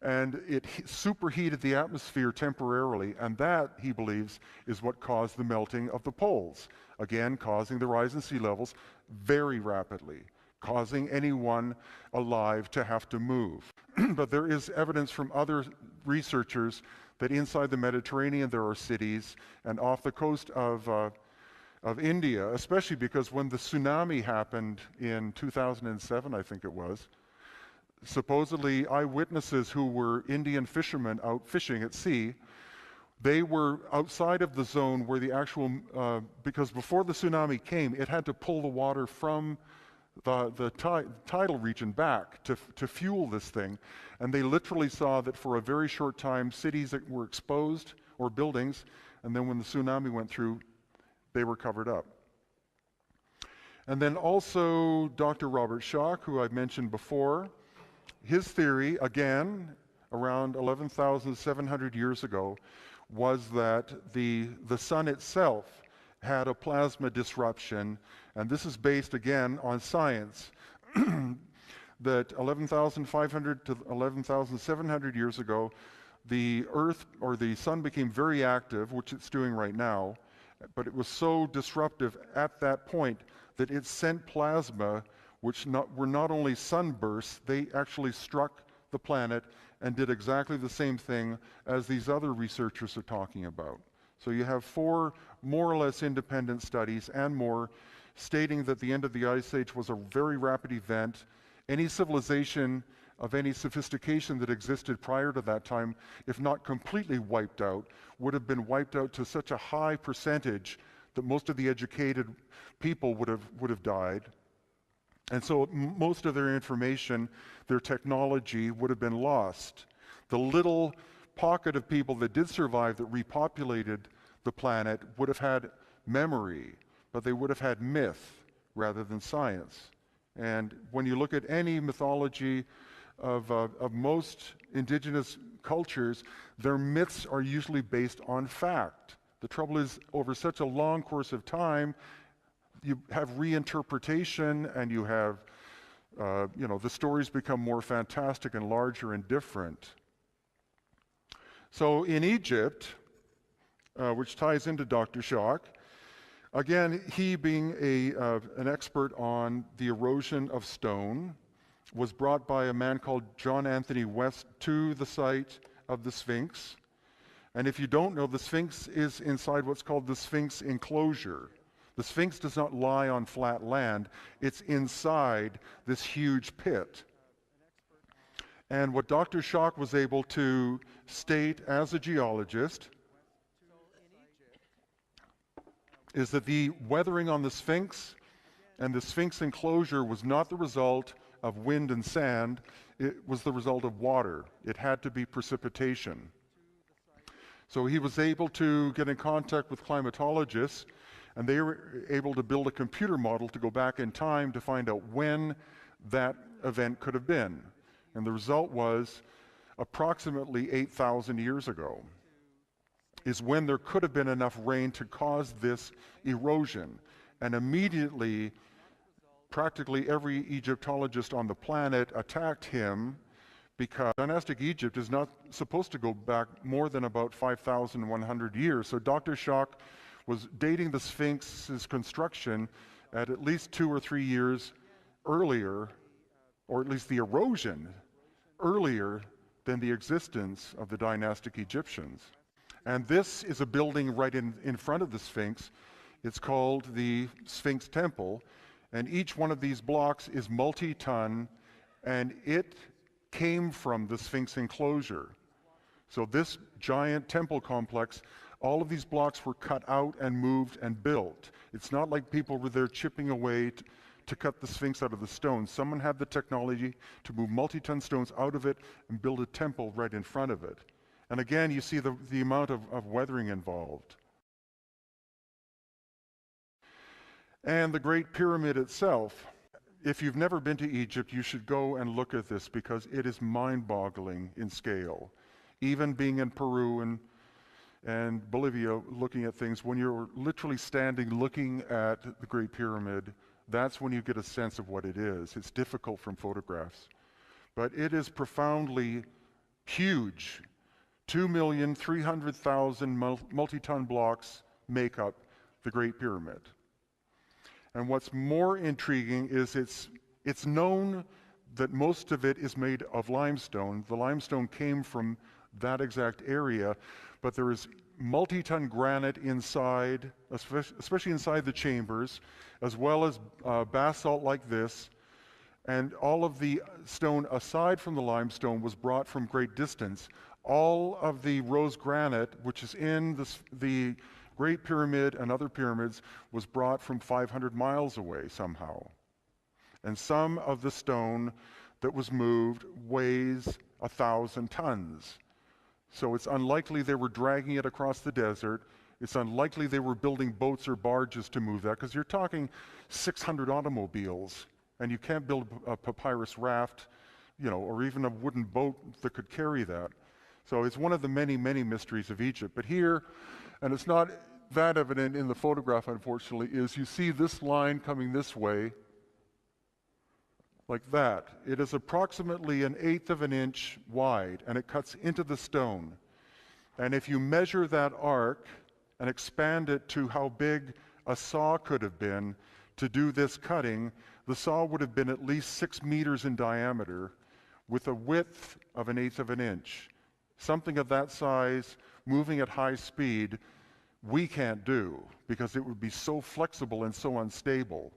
S1: and it superheated the atmosphere temporarily, and that, he believes, is what caused the melting of the poles, again causing the rise in sea levels very rapidly, causing anyone alive to have to move. But there is evidence from other researchers that inside the Mediterranean there are cities, and off the coast of India, especially because when the tsunami happened in 2007, I think it was, supposedly eyewitnesses who were Indian fishermen out fishing at sea, they were outside of the zone where the actual, because before the tsunami came, it had to pull the water from the tidal region back to fuel this thing. And they literally saw that for a very short time, cities that were exposed, or buildings, and then when the tsunami went through, they were covered up. And then also Dr. Robert Schoch, who I've mentioned before, his theory, again, around 11,700 years ago, was that the sun itself had a plasma disruption, and this is based, again, on science, that 11,500 to 11,700 years ago, the Earth, or the sun, became very active, which it's doing right now, but it was so disruptive at that point that it sent plasma which were not only sunbursts, they actually struck the planet and did exactly the same thing as these other researchers are talking about. So you have 4 more or less independent studies and more stating that the end of the Ice Age was a very rapid event. Any civilization of any sophistication that existed prior to that time, if not completely wiped out, would have been wiped out to such a high percentage that most of the educated people would have died. And so most of their information, their technology, would have been lost. The little pocket of people that did survive, that repopulated the planet, would have had memory, but they would have had myth rather than science. And when you look at any mythology of most indigenous cultures, their myths are usually based on fact. The trouble is, over such a long course of time, you have reinterpretation, and you have, the stories become more fantastic and larger and different. So in Egypt, which ties into Dr. Schoch, again, he being an expert on the erosion of stone, was brought by a man called John Anthony West to the site of the Sphinx. And if you don't know, the Sphinx is inside what's called the Sphinx enclosure. The Sphinx does not lie on flat land. It's inside this huge pit. And what Dr. Schoch was able to state as a geologist is that the weathering on the Sphinx and the Sphinx enclosure was not the result of wind and sand. It was the result of water. It had to be precipitation. So he was able to get in contact with climatologists, and they were able to build a computer model to go back in time to find out when that event could have been. And the result was approximately 8,000 years ago is when there could have been enough rain to cause this erosion. And immediately, practically every Egyptologist on the planet attacked him because dynastic Egypt is not supposed to go back more than about 5,100 years. So Dr. Schock was dating the Sphinx's construction at least 2 or 3 years earlier, or at least the erosion earlier than the existence of the dynastic Egyptians. And this is a building right in front of the Sphinx. It's called the Sphinx Temple, and each one of these blocks is multi-ton, and it came from the Sphinx enclosure. So this giant temple complex, all of these blocks were cut out and moved and built. It's not like people were there chipping away to cut the Sphinx out of the stone. Someone had the technology to move multi-ton stones out of it and build a temple right in front of it. And again, you see the amount of weathering involved. And the Great Pyramid itself. If you've never been to Egypt, you should go and look at this because it is mind-boggling in scale. Even being in Peru and Bolivia looking at things, when you're literally standing looking at the Great Pyramid, that's when you get a sense of what it is. It's difficult from photographs. But it is profoundly huge. 2,300,000 multi-ton blocks make up the Great Pyramid. And what's more intriguing is it's known that most of it is made of limestone. The limestone came from that exact area, but there is multi-ton granite inside, especially inside the chambers, as well as basalt like this. And all of the stone aside from the limestone was brought from great distance. All of the rose granite, which is in the Great Pyramid and other pyramids, was brought from 500 miles away somehow. And some of the stone that was moved weighs 1,000 tons. So it's unlikely they were dragging it across the desert. It's unlikely they were building boats or barges to move that, because you're talking 600 automobiles, and you can't build a papyrus raft, or even a wooden boat that could carry that. So it's one of the many, many mysteries of Egypt. But here, and it's not that evident in the photograph, unfortunately, is you see this line coming this way, like that. It is approximately 1/8 of an inch wide, and it cuts into the stone. And if you measure that arc and expand it to how big a saw could have been to do this cutting, the saw would have been at least 6 meters in diameter with a width of 1/8 of an inch. Something of that size, moving at high speed, we can't do because it would be so flexible and so unstable.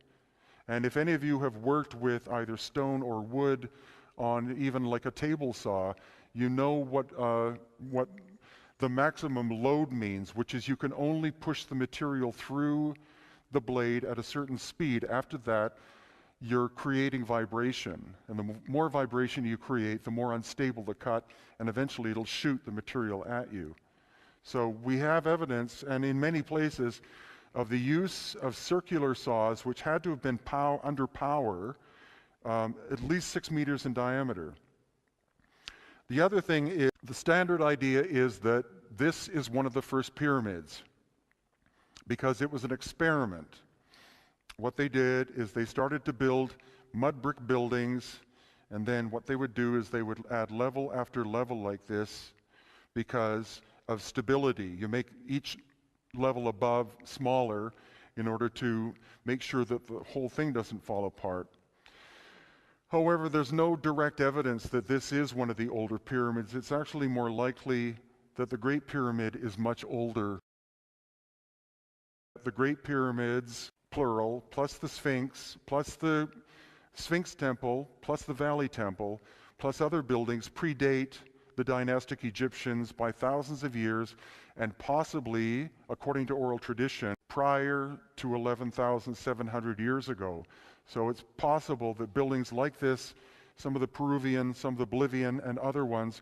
S1: And if any of you have worked with either stone or wood on even like a table saw, you know what the maximum load means, which is you can only push the material through the blade at a certain speed. After that, you're creating vibration. And the more vibration you create, the more unstable the cut, and eventually it'll shoot the material at you. So we have evidence, and in many places, of the use of circular saws, which had to have been under power, at least 6 meters in diameter. The other thing is, the standard idea is that this is one of the first pyramids, because it was an experiment. What they did is they started to build mud brick buildings, and then what they would do is they would add level after level like this because of stability. You make each level above smaller in order to make sure that the whole thing doesn't fall apart. However, there's no direct evidence that this is one of the older pyramids. It's actually more likely that the Great Pyramid is much older. The Great Pyramids, plural, plus the Sphinx, plus the Sphinx Temple, plus the Valley Temple, plus other buildings predate the dynastic Egyptians by thousands of years, and possibly, according to oral tradition, prior to 11,700 years ago. So it's possible that buildings like this, some of the Peruvian, some of the Bolivian, and other ones,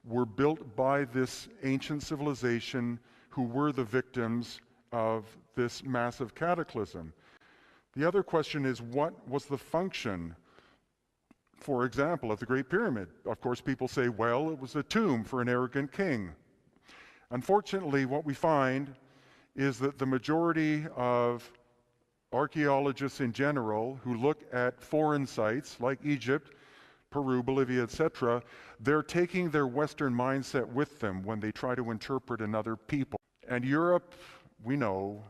S1: were built by this ancient civilization who were the victims of this massive cataclysm. The other question is, what was the function, for example, of the Great Pyramid? Of course, people say, well, it was a tomb for an arrogant king. Unfortunately, what we find is that the majority of archaeologists in general who look at foreign sites like Egypt, Peru, Bolivia, etc., they're taking their Western mindset with them when they try to interpret another people. And Europe, we know,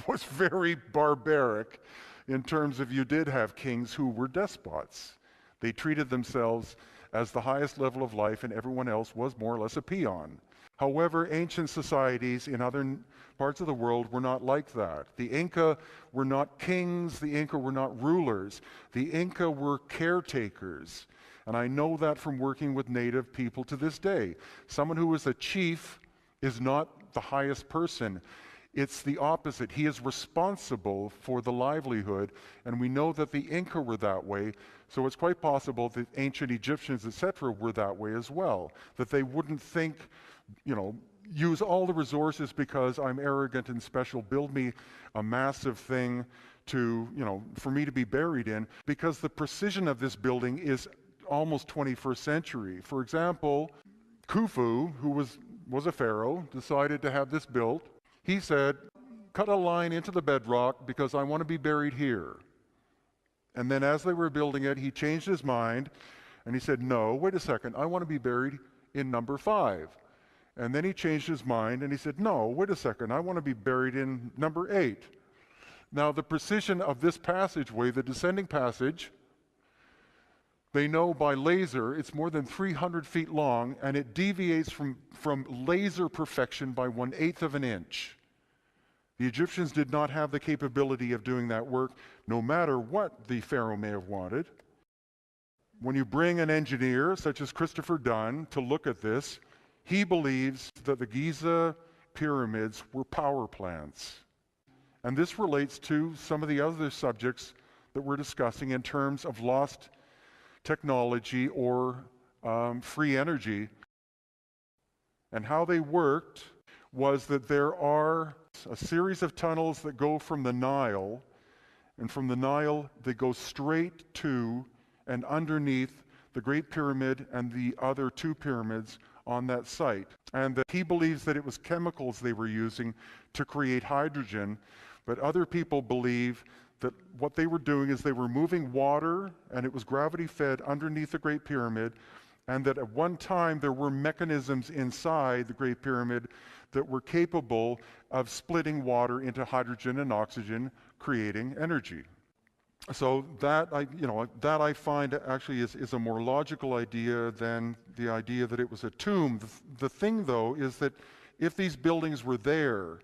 S1: was very barbaric in terms of you did have kings who were despots. They treated themselves as the highest level of life, and everyone else was more or less a peon. However, ancient societies in other parts of the world were not like that. The Inca were not kings, the Inca were not rulers. The Inca were caretakers. And I know that from working with native people to this day. Someone who is a chief is not the highest person. It's the opposite. He is responsible for the livelihood, and we know that the Inca were that way, so it's quite possible that ancient Egyptians, etc., were that way as well, that they wouldn't think, use all the resources because I'm arrogant and special, build me a massive thing for me to be buried in, because the precision of this building is almost 21st century. For example, Khufu, who was a pharaoh, decided to have this built. He said, cut a line into the bedrock because I want to be buried here. And then as they were building it, he changed his mind and he said, no, wait a second, I want to be buried in number 5. And then he changed his mind and he said, no, wait a second, I want to be buried in number 8. Now the precision of this passageway, the descending passage, they know by laser it's more than 300 feet long, and it deviates from laser perfection by 1/8 of an inch. The Egyptians did not have the capability of doing that work, no matter what the pharaoh may have wanted. When you bring an engineer, such as Christopher Dunn, to look at this, he believes that the Giza pyramids were power plants. And this relates to some of the other subjects that we're discussing in terms of lost technology or free energy. And how they worked was that there are a series of tunnels that go from the Nile, and from the Nile they go straight to and underneath the Great Pyramid and the other 2 pyramids on that site. And that he believes that it was chemicals they were using to create hydrogen, but other people believe that what they were doing is they were moving water, and it was gravity fed underneath the Great Pyramid, and that at one time there were mechanisms inside the Great Pyramid that were capable of splitting water into hydrogen and oxygen, creating energy. So that I find actually is a more logical idea than the idea that it was a tomb. The thing, though, is that if these buildings were there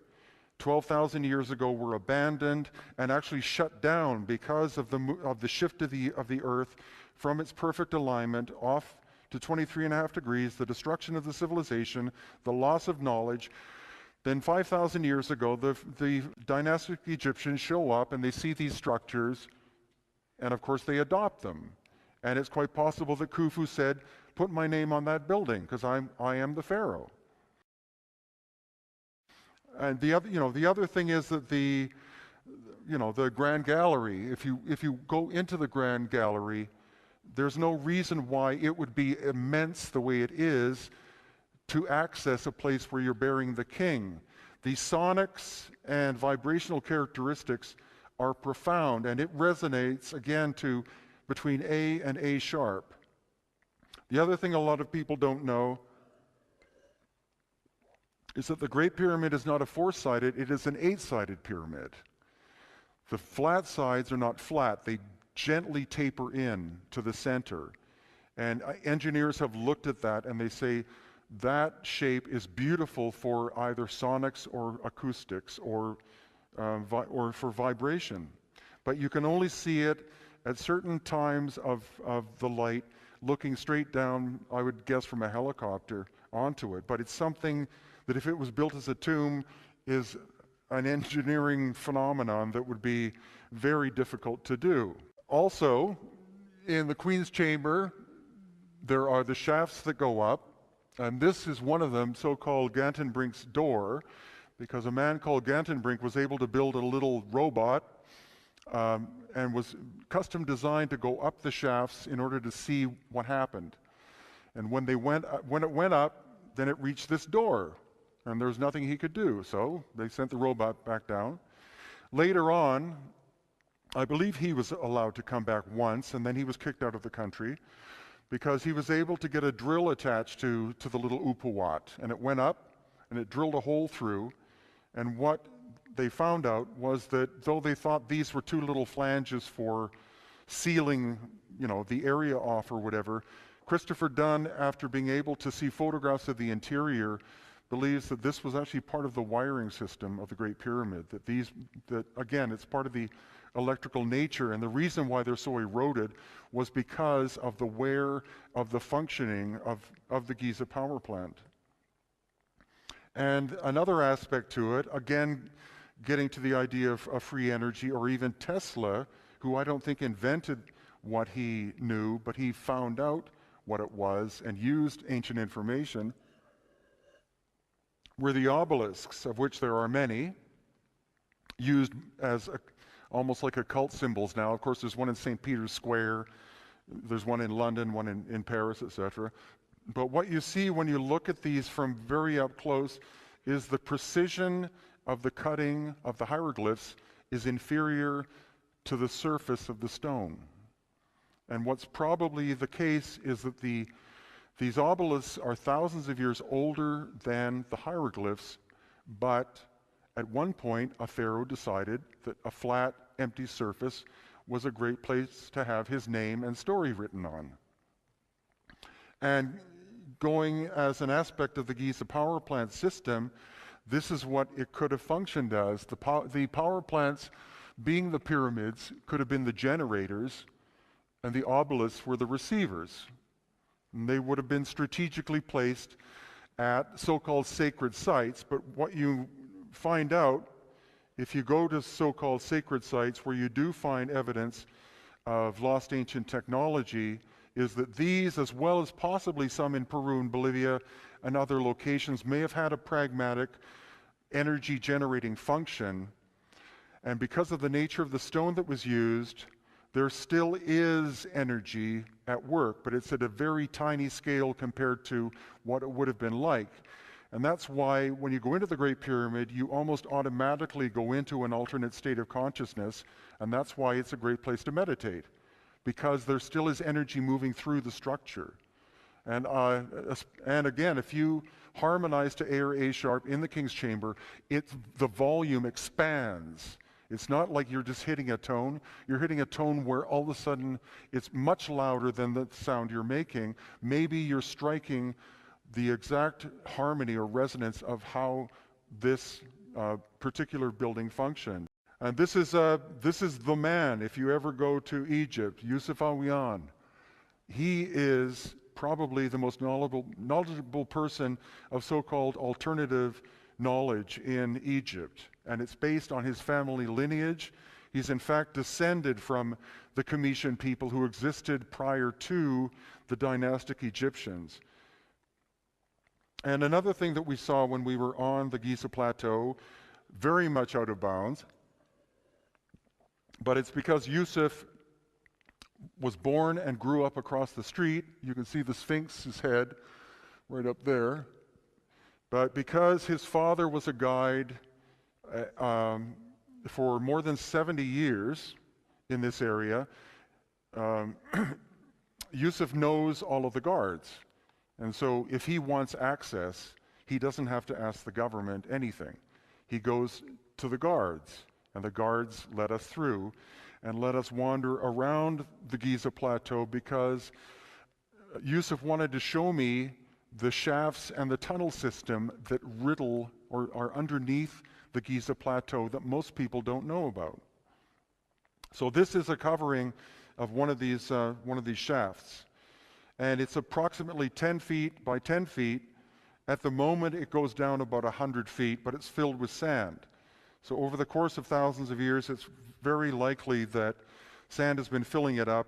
S1: 12,000 years ago, were abandoned and actually shut down because of the shift of the Earth from its perfect alignment off to 23.5 degrees, the destruction of the civilization, the loss of knowledge. Then 5,000 years ago, the dynastic Egyptians show up and they see these structures, and of course they adopt them. And it's quite possible that Khufu said, put my name on that building because I am the pharaoh. And the other thing is that the Grand Gallery, if you go into the Grand Gallery, there's no reason why it would be immense the way it is to access a place where you're burying the king. The sonics and vibrational characteristics are profound, and it resonates again to between A and A sharp. The other thing a lot of people don't know is that the Great Pyramid is not a 4-sided, it is an 8-sided pyramid. The flat sides are not flat, they gently taper in to the center. And engineers have looked at that and they say that shape is beautiful for either sonics or acoustics or for vibration. But you can only see it at certain times of the light, looking straight down, I would guess from a helicopter, onto it. But it's something that if it was built as a tomb is an engineering phenomenon that would be very difficult to do. Also, in the Queen's Chamber, there are the shafts that go up, and this is one of them, so-called Gantenbrink's door, because a man called Gantenbrink was able to build a little robot and was custom designed to go up the shafts in order to see what happened. And when it went up, then it reached this door, and there was nothing he could do, so they sent the robot back down. Later on, I believe he was allowed to come back once, and then he was kicked out of the country. because he was able to get a drill attached to the little upawat, and it went up and it drilled a hole through. And what they found out was that though they thought these were two little flanges for sealing, the area off or whatever, Christopher Dunn, after being able to see photographs of the interior, believes that this was actually part of the wiring system of the Great Pyramid, that again, it's part of the electrical nature, and the reason why they're so eroded was because of the wear of the functioning of the Giza power plant. And another aspect to it, again, getting to the idea of free energy, or even Tesla, who I don't think invented what he knew, but he found out what it was and used ancient information, were the obelisks, of which there are many, used as almost like occult symbols now. Of course, there's one in St. Peter's Square, there's one in London, one in Paris, etc. But what you see when you look at these from very up close is the precision of the cutting of the hieroglyphs is inferior to the surface of the stone. And what's probably the case is that these obelisks are thousands of years older than the hieroglyphs, but at one point a pharaoh decided that a flat, empty surface was a great place to have his name and story written on. And going as an aspect of the Giza power plant system, this is what it could have functioned as. The power plants, being the pyramids, could have been the generators, and the obelisks were the receivers. And they would have been strategically placed at so-called sacred sites, but what you find out, if you go to so-called sacred sites where you do find evidence of lost ancient technology, is that these, as well as possibly some in Peru and Bolivia and other locations, may have had a pragmatic energy generating function. And because of the nature of the stone that was used, there still is energy at work, but it's at a very tiny scale compared to what it would have been like. And that's why when you go into the Great Pyramid, you almost automatically go into an alternate state of consciousness, and that's why it's a great place to meditate, because there still is energy moving through the structure. And again, if you harmonize to A or A sharp in the King's Chamber, the volume expands. It's not like you're just hitting a tone. You're hitting a tone where all of a sudden it's much louder than the sound you're making. Maybe you're striking the exact harmony or resonance of how this particular building functioned. And this is the man, if you ever go to Egypt, Yusuf Awiyan. He is probably the most knowledgeable person of so-called alternative knowledge in Egypt. And it's based on his family lineage. He's in fact descended from the Comitian people who existed prior to the dynastic Egyptians. And another thing that we saw when we were on the Giza Plateau, very much out of bounds, but it's because Yusuf was born and grew up across the street. You can see the Sphinx's head right up there. But because his father was a guide for more than 70 years in this area, Yusuf knows all of the guards. And so if he wants access, he doesn't have to ask the government anything. He goes to the guards, and the guards let us through and let us wander around the Giza Plateau, because Yusuf wanted to show me the shafts and the tunnel system that riddle or are underneath the Giza Plateau that most people don't know about. So this is a covering of one of these shafts, and it's approximately 10 feet by 10 feet. At the moment, it goes down about 100 feet, but it's filled with sand. So over the course of thousands of years, it's very likely that sand has been filling it up.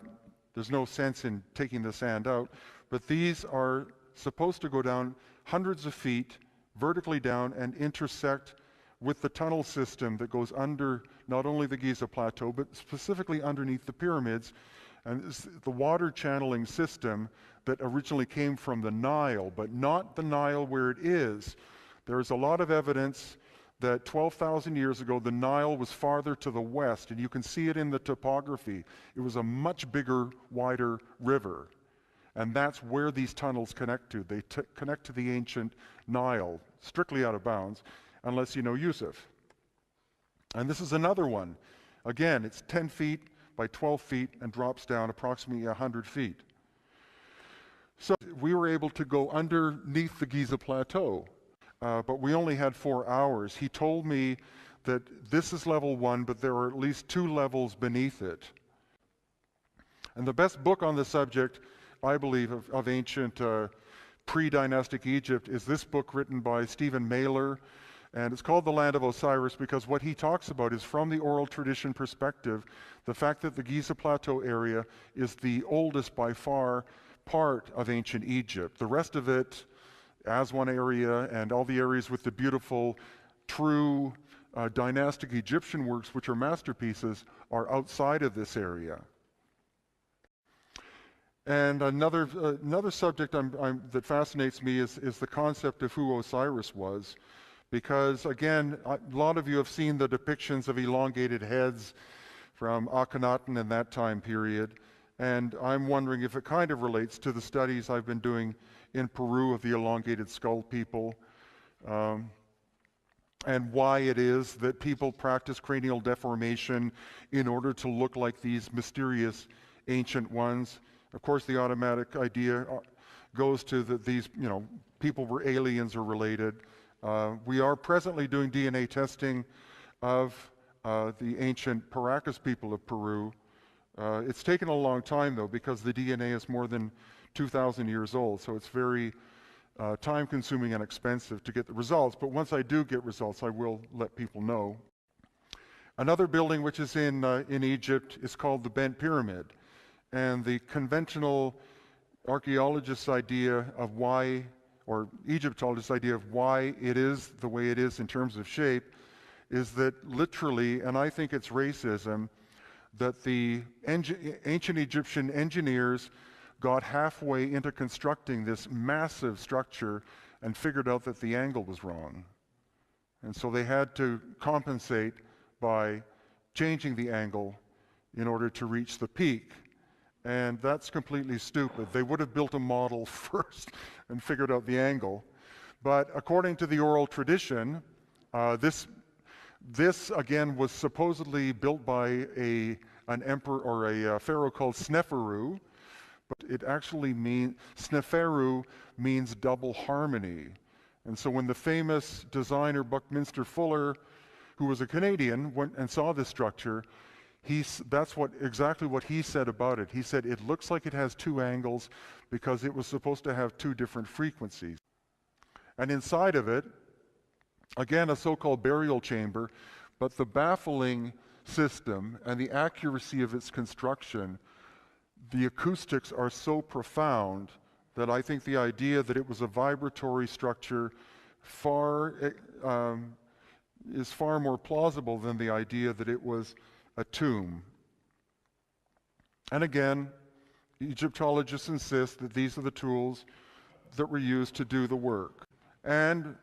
S1: There's no sense in taking the sand out, but these are supposed to go down hundreds of feet vertically down and intersect with the tunnel system that goes under not only the Giza Plateau, but specifically underneath the pyramids. And it's the water channeling system that originally came from the Nile, but not the Nile where it is. There's a lot of evidence that 12,000 years ago, the Nile was farther to the west, and you can see it in the topography. It was a much bigger, wider river. And that's where these tunnels connect to. They connect to the ancient Nile, strictly out of bounds, unless you know Yusuf. And this is another one. Again, it's 10 feet by 12 feet and drops down approximately 100 feet. So we were able to go underneath the Giza Plateau, but we only had 4 hours. He told me that this is level 1, but there are at least 2 levels beneath it. And the best book on the subject, I believe, of ancient pre-dynastic Egypt is this book written by Stephen Mailer, and it's called The Land of Osiris because what he talks about is from the oral tradition perspective, the fact that the Giza Plateau area is the oldest by far part of ancient Egypt. The rest of it, Aswan area and all the areas with the beautiful, true dynastic Egyptian works, which are masterpieces, are outside of this area. And another subject that fascinates me is the concept of who Osiris was. Because again, a lot of you have seen the depictions of elongated heads from Akhenaten in that time period. And I'm wondering if it kind of relates to the studies I've been doing in Peru of the elongated skull people, and why it is that people practice cranial deformation in order to look like these mysterious ancient ones. Of course, the automatic idea goes to that these, people were aliens or related. We are presently doing DNA testing of the ancient Paracas people of Peru. It's taken a long time, though, because the DNA is more than 2,000 years old, so it's very time-consuming and expensive to get the results. But once I do get results, I will let people know. Another building which is in Egypt is called the Bent Pyramid. And the conventional archaeologist's idea of why, or Egyptologist's idea of why it is the way it is in terms of shape, is that literally, and I think it's racism, that the ancient Egyptian engineers got halfway into constructing this massive structure and figured out that the angle was wrong. And so they had to compensate by changing the angle in order to reach the peak. And that's completely stupid. They would have built a model first and figured out the angle. But according to the oral tradition, this again was supposedly built by an emperor or a pharaoh called Sneferu, but it actually means, Sneferu means double harmony. And so when the famous designer Buckminster Fuller, who was a Canadian, went and saw this structure, that's exactly what he said about it. He said it looks like it has 2 angles because it was supposed to have 2 different frequencies. And inside of it, again, a so-called burial chamber, but the baffling system and the accuracy of its construction, the acoustics are so profound that I think the idea that it was a vibratory structure is far more plausible than the idea that it was a tomb. And again, Egyptologists insist that these are the tools that were used to do the work. And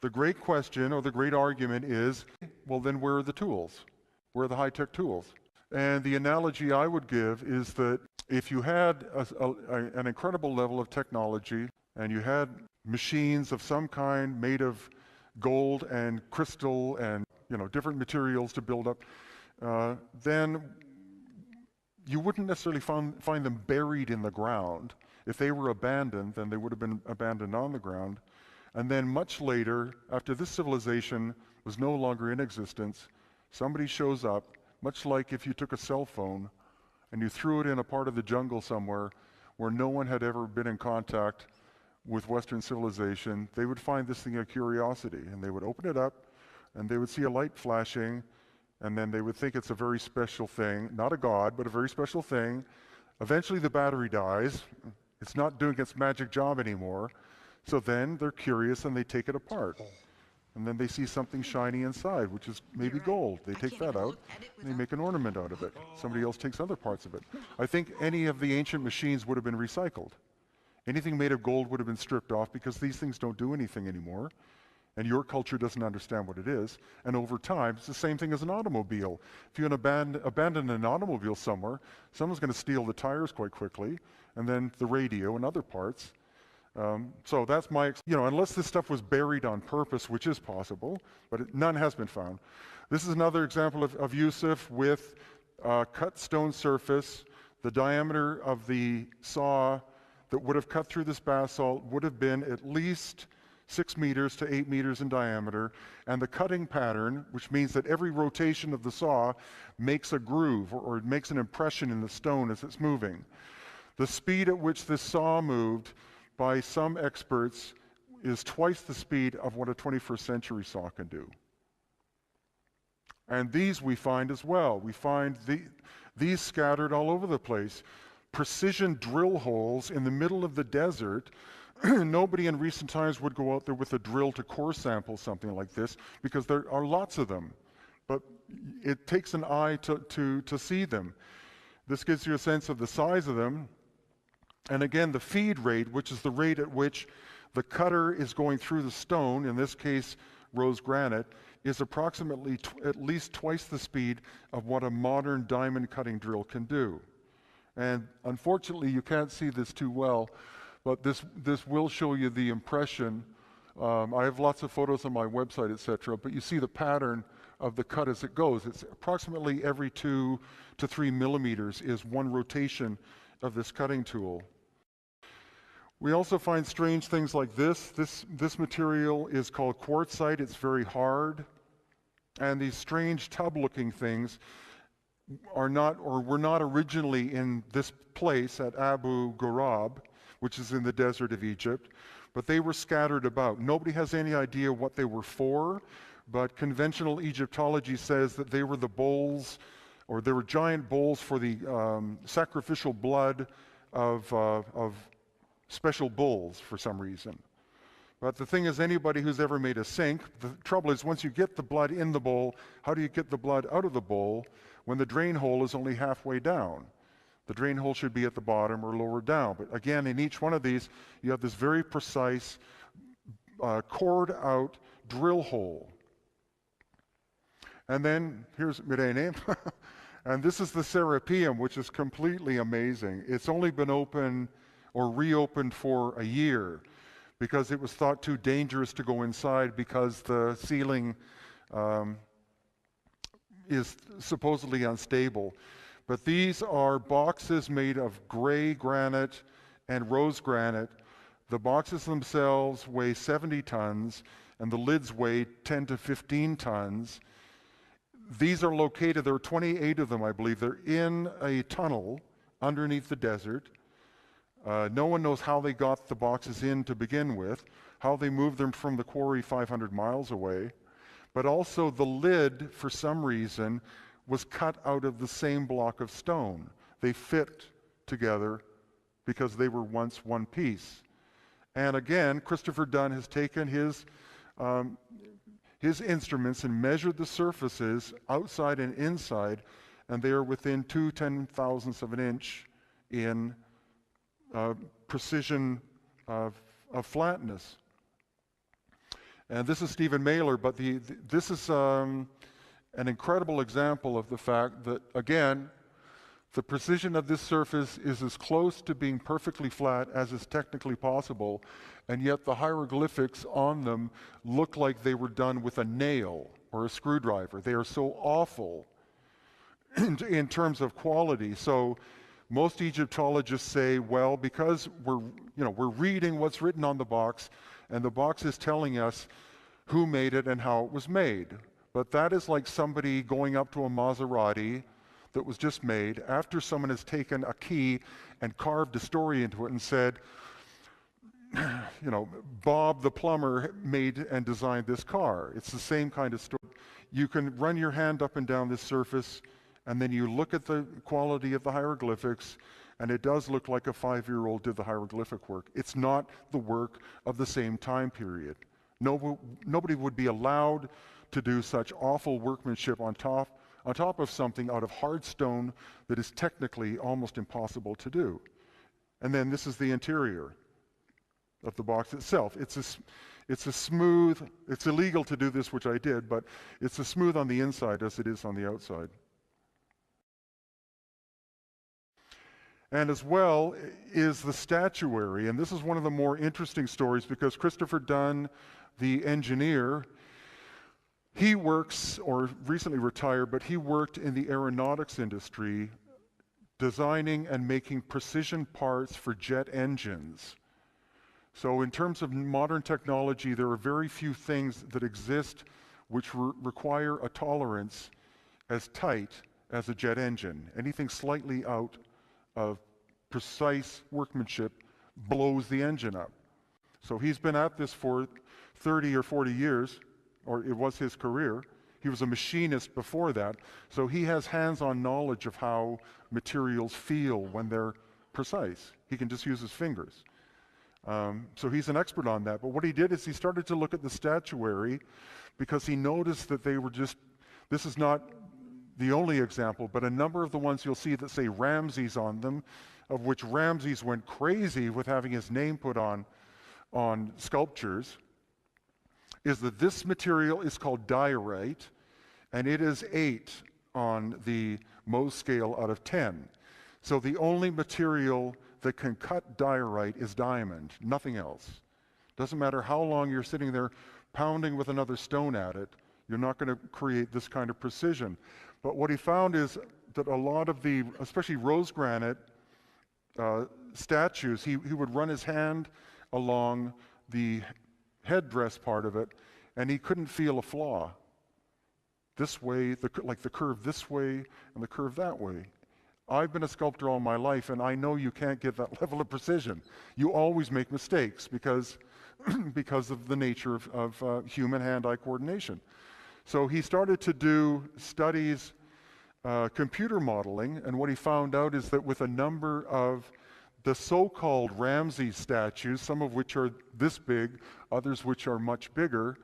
S1: the great question or the great argument is, well, then where are the tools? Where are the high-tech tools? And the analogy I would give is that if you had an incredible level of technology and you had machines of some kind made of gold and crystal and different materials to build up, then you wouldn't necessarily find them buried in the ground. If they were abandoned, then they would have been abandoned on the ground. And then much later, after this civilization was no longer in existence, somebody shows up, much like if you took a cell phone and you threw it in a part of the jungle somewhere where no one had ever been in contact with Western civilization, they would find this thing a curiosity, and they would open it up, and they would see a light flashing, and then they would think it's a very special thing, not a god, but a very special thing. Eventually the battery dies. It's not doing its magic job anymore. So then they're curious and they take it apart. And then they see something shiny inside, which is maybe gold. They take that out and they make an ornament out of it. Somebody else takes other parts of it. I think any of the ancient machines would have been recycled. Anything made of gold would have been stripped off because these things don't do anything anymore. and your culture doesn't understand what it is. And over time, it's the same thing as an automobile. If you abandon an automobile somewhere, someone's going to steal the tires quite quickly, and then the radio and other parts. So that's unless this stuff was buried on purpose, which is possible, but none has been found. This is another example of Yusuf with cut stone surface. The diameter of the saw that would have cut through this basalt would have been at least 6 meters to 8 meters in diameter, and the cutting pattern, which means that every rotation of the saw makes a groove or it makes an impression in the stone as it's moving. The speed at which this saw moved, by some experts, is twice the speed of what a 21st century saw can do. And these we find as well. We find these scattered all over the place. Precision drill holes in the middle of the desert. Nobody in recent times would go out there with a drill to core sample something like this, because there are lots of them. But it takes an eye to see them. This gives you a sense of the size of them. And again, the feed rate, which is the rate at which the cutter is going through the stone, in this case rose granite, is approximately at least twice the speed of what a modern diamond cutting drill can do. And unfortunately, you can't see this too well, but this will show you the impression. I have lots of photos on my website, etc., but you see the pattern of the cut as it goes. It's approximately every 2 to 3 millimeters is one rotation of this cutting tool. We also find strange things like this. This material is called quartzite. It's very hard. And these strange tub-looking things were not originally in this place at Abu Ghurab, which is in the desert of Egypt, but they were scattered about. Nobody has any idea what they were for, but conventional Egyptology says that they were the bowls, or they were giant bowls for the sacrificial blood of special bulls for some reason. But the thing is, anybody who's ever made a sink, the trouble is once you get the blood in the bowl, how do you get the blood out of the bowl when the drain hole is only halfway down? The drain hole should be at the bottom or lower down. But again, in each one of these, you have this very precise, cored out drill hole. And then here's Mirene. And this is the Serapeum, which is completely amazing. It's only been open or reopened for a year because it was thought too dangerous to go inside because the ceiling is supposedly unstable. But these are boxes made of gray granite and rose granite. The boxes themselves weigh 70 tons, and the lids weigh 10 to 15 tons. These are located, there are 28 of them, I believe. They're in a tunnel underneath the desert. No one knows how they got the boxes in to begin with, how they moved them from the quarry 500 miles away. But also the lid, for some reason, was cut out of the same block of stone. They fit together because they were once one piece. And again, Christopher Dunn has taken his instruments and measured the surfaces outside and inside, and they are within 2/10,000ths of an inch in precision of flatness. And this is Stephen Mailer, but this is an incredible example of the fact that, again, the precision of this surface is as close to being perfectly flat as is technically possible, and yet the hieroglyphics on them look like they were done with a nail or a screwdriver. They are so awful in terms of quality. So most Egyptologists say, well, because we're reading what's written on the box, and the box is telling us who made it and how it was made. But that is like somebody going up to a Maserati that was just made after someone has taken a key and carved a story into it and said, Bob the plumber made and designed this car. It's the same kind of story. You can run your hand up and down this surface, and then you look at the quality of the hieroglyphics, and it does look like a 5-year-old did the hieroglyphic work. It's not the work of the same time period. Nobody would be allowed to do such awful workmanship on top of something out of hard stone that is technically almost impossible to do. And then this is the interior. of the box itself. It's a smooth, it's illegal to do this, which I did, but it's as smooth on the inside as it is on the outside. And as well is the statuary, and this is one of the more interesting stories because Christopher Dunn, the engineer, he works, or recently retired, but he worked in the aeronautics industry designing and making precision parts for jet engines. So in terms of modern technology, there are very few things that exist which require a tolerance as tight as a jet engine. Anything slightly out of precise workmanship blows the engine up. So he's been at this for 30 or 40 years, or it was his career. He was a machinist before that, so he has hands-on knowledge of how materials feel when they're precise. He can just use his fingers. So he's an expert on that. But what he did is he started to look at the statuary because he noticed that they were just, this is not the only example, but a number of the ones you'll see that say Ramses on them, of which Ramses went crazy with having his name put on sculptures, is that this material is called diorite, and it is 8 on the Mohs scale out of 10. So the only material that can cut diorite is diamond, nothing else. Doesn't matter how long you're sitting there pounding with another stone at it, you're not going to create this kind of precision. But what he found is that a lot of the, especially rose granite statues, he would run his hand along the headdress part of it, and he couldn't feel a flaw. This way, like the curve this way and the curve that way. I've been a sculptor all my life, and I know you can't get that level of precision. You always make mistakes because of the nature of human hand-eye coordination. So he started to do studies, computer modeling, and what he found out is that with a number of the so-called Ramses statues, some of which are this big, others which are much bigger,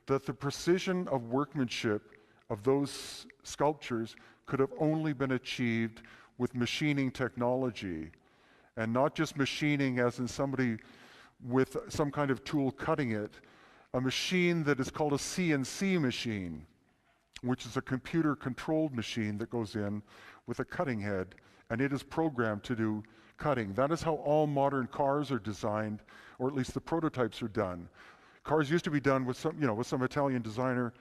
S1: that the precision of workmanship of those sculptures could have only been achieved with machining technology, and not just machining as in somebody with some kind of tool cutting it, a machine that is called a CNC machine, which is a computer-controlled machine that goes in with a cutting head, and it is programmed to do cutting. That is how all modern cars are designed, or at least the prototypes are done. Cars used to be done with some Italian designer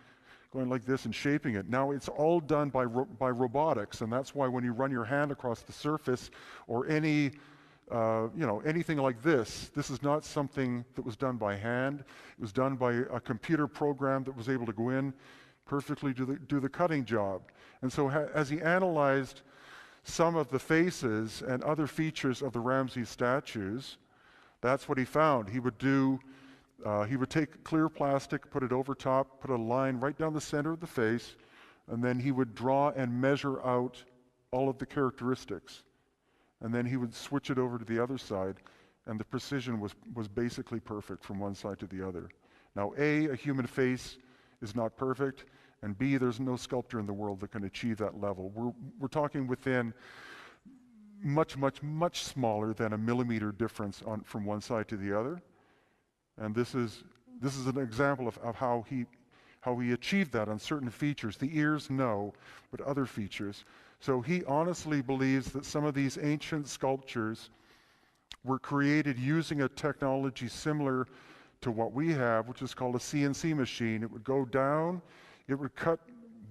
S1: going like this and shaping it. Now it's all done by robotics, and that's why when you run your hand across the surface or anything like this is not something that was done by hand. It was done by a computer program that was able to go in perfectly do the cutting job. And so as he analyzed some of the faces and other features of the Ramses statues, that's what he found. He would take clear plastic, put it over top, put a line right down the center of the face, and then he would draw and measure out all of the characteristics. And then he would switch it over to the other side, and the precision was basically perfect from one side to the other. Now, A, a human face is not perfect, and B, there's no sculptor in the world that can achieve that level. We're talking within much, much, much smaller than a millimeter difference from one side to the other. And this is an example of how he achieved that on certain features. The ears, no, but other features. So he honestly believes that some of these ancient sculptures were created using a technology similar to what we have, which is called a CNC machine. It would go down, it would cut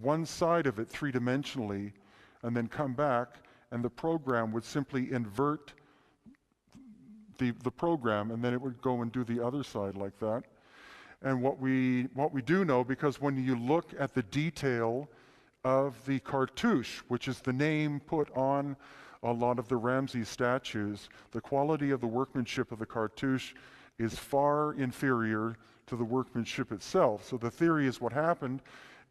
S1: one side of it three-dimensionally, and then come back, and the program would simply invert the program, and then it would go and do the other side like that. And what we do know, because when you look at the detail of the cartouche, which is the name put on a lot of the Ramses statues, the quality of the workmanship of the cartouche is far inferior to the workmanship itself. So the theory is what happened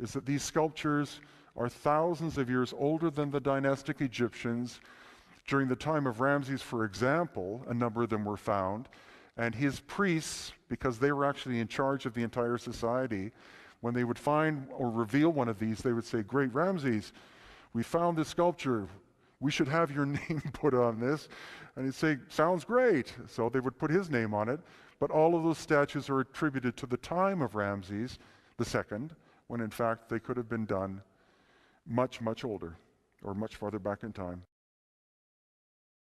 S1: is that these sculptures are thousands of years older than the dynastic Egyptians. During the time of Ramses, for example, a number of them were found, and his priests, because they were actually in charge of the entire society, when they would find or reveal one of these, they would say, "Great Ramses, we found this sculpture. We should have your name put on this." And he'd say, "Sounds great." So they would put his name on it, but all of those statues are attributed to the time of Ramses II, when in fact they could have been done much, much older or much farther back in time.